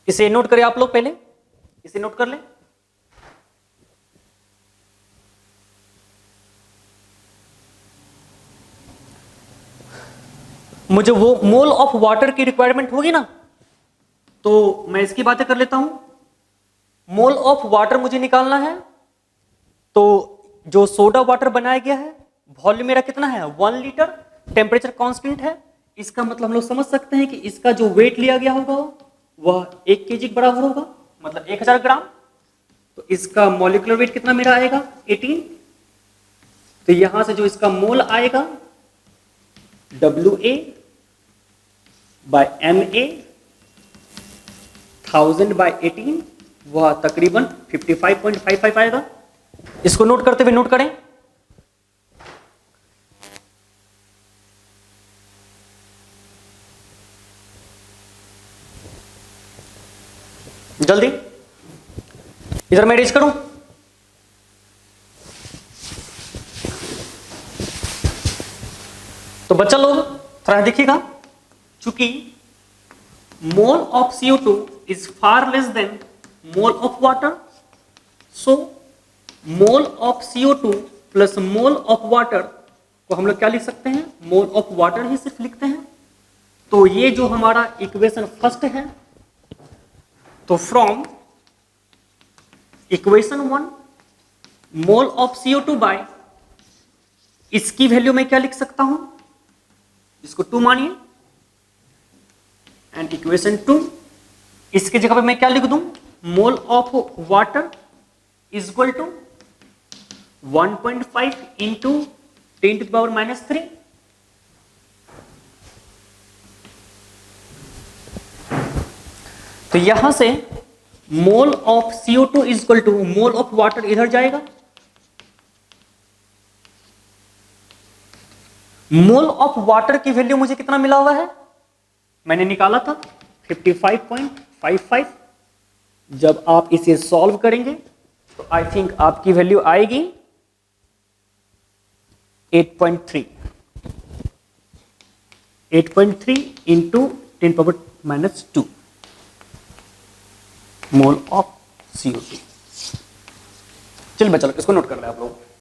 इसे नोट करें आप लोग, पहले इसे नोट कर लें। मुझे वो मोल ऑफ वाटर की रिक्वायरमेंट होगी ना, तो मैं इसकी बातें कर लेता हूं। मोल ऑफ वाटर मुझे निकालना है, तो जो सोडा वाटर बनाया गया है वॉल्यूम मेरा कितना है 1 लीटर, टेम्परेचर कांस्टेंट है। इसका मतलब हम लोग समझ सकते हैं कि इसका जो वेट लिया गया होगा वह 1 kg के बराबर होगा, मतलब 1000 ग्राम। तो इसका मॉलिक्यूलर वेट कितना मेरा आएगा 18। तो यहां से जो इसका मोल आएगा WA बाय MA 1000 बाय 18, वह तकरीबन 55.55 आएगा। इसको नोट करते हुए नोट करें। जल्दी इधर मैं रेज करूं। तो बच्चा लोग थोड़ा देखिएगा, चूंकि मोल of CO2 is far less than mole of water, so mole of CO2 plus mole of water को हम लोग क्या लिख सकते हैं, मोल ऑफ वाटर ही सिर्फ लिखते हैं। तो ये जो हमारा इक्वेशन फर्स्ट है, तो from equation 1 mole of CO2 by, इसकी वैल्यू मैं क्या लिख सकता हूं, इसको 2 मानिए, एंड इक्वेशन 2 इसके जगह पे मैं क्या लिख दूं, mole of water is equal to 1.5 into 10 to the power -3। तो यहां से mole of CO2 is equal to mole of water इधर जाएगा, मोल ऑफ वाटर की वैल्यू मुझे कितना मिला हुआ है, मैंने निकाला था 55.55। जब आप इसे सॉल्व करेंगे तो आई थिंक आपकी वैल्यू आएगी 8.3 into 10 power -2 mole of CO2। चलिए बच्चों इसको नोट कर ले आप लोग।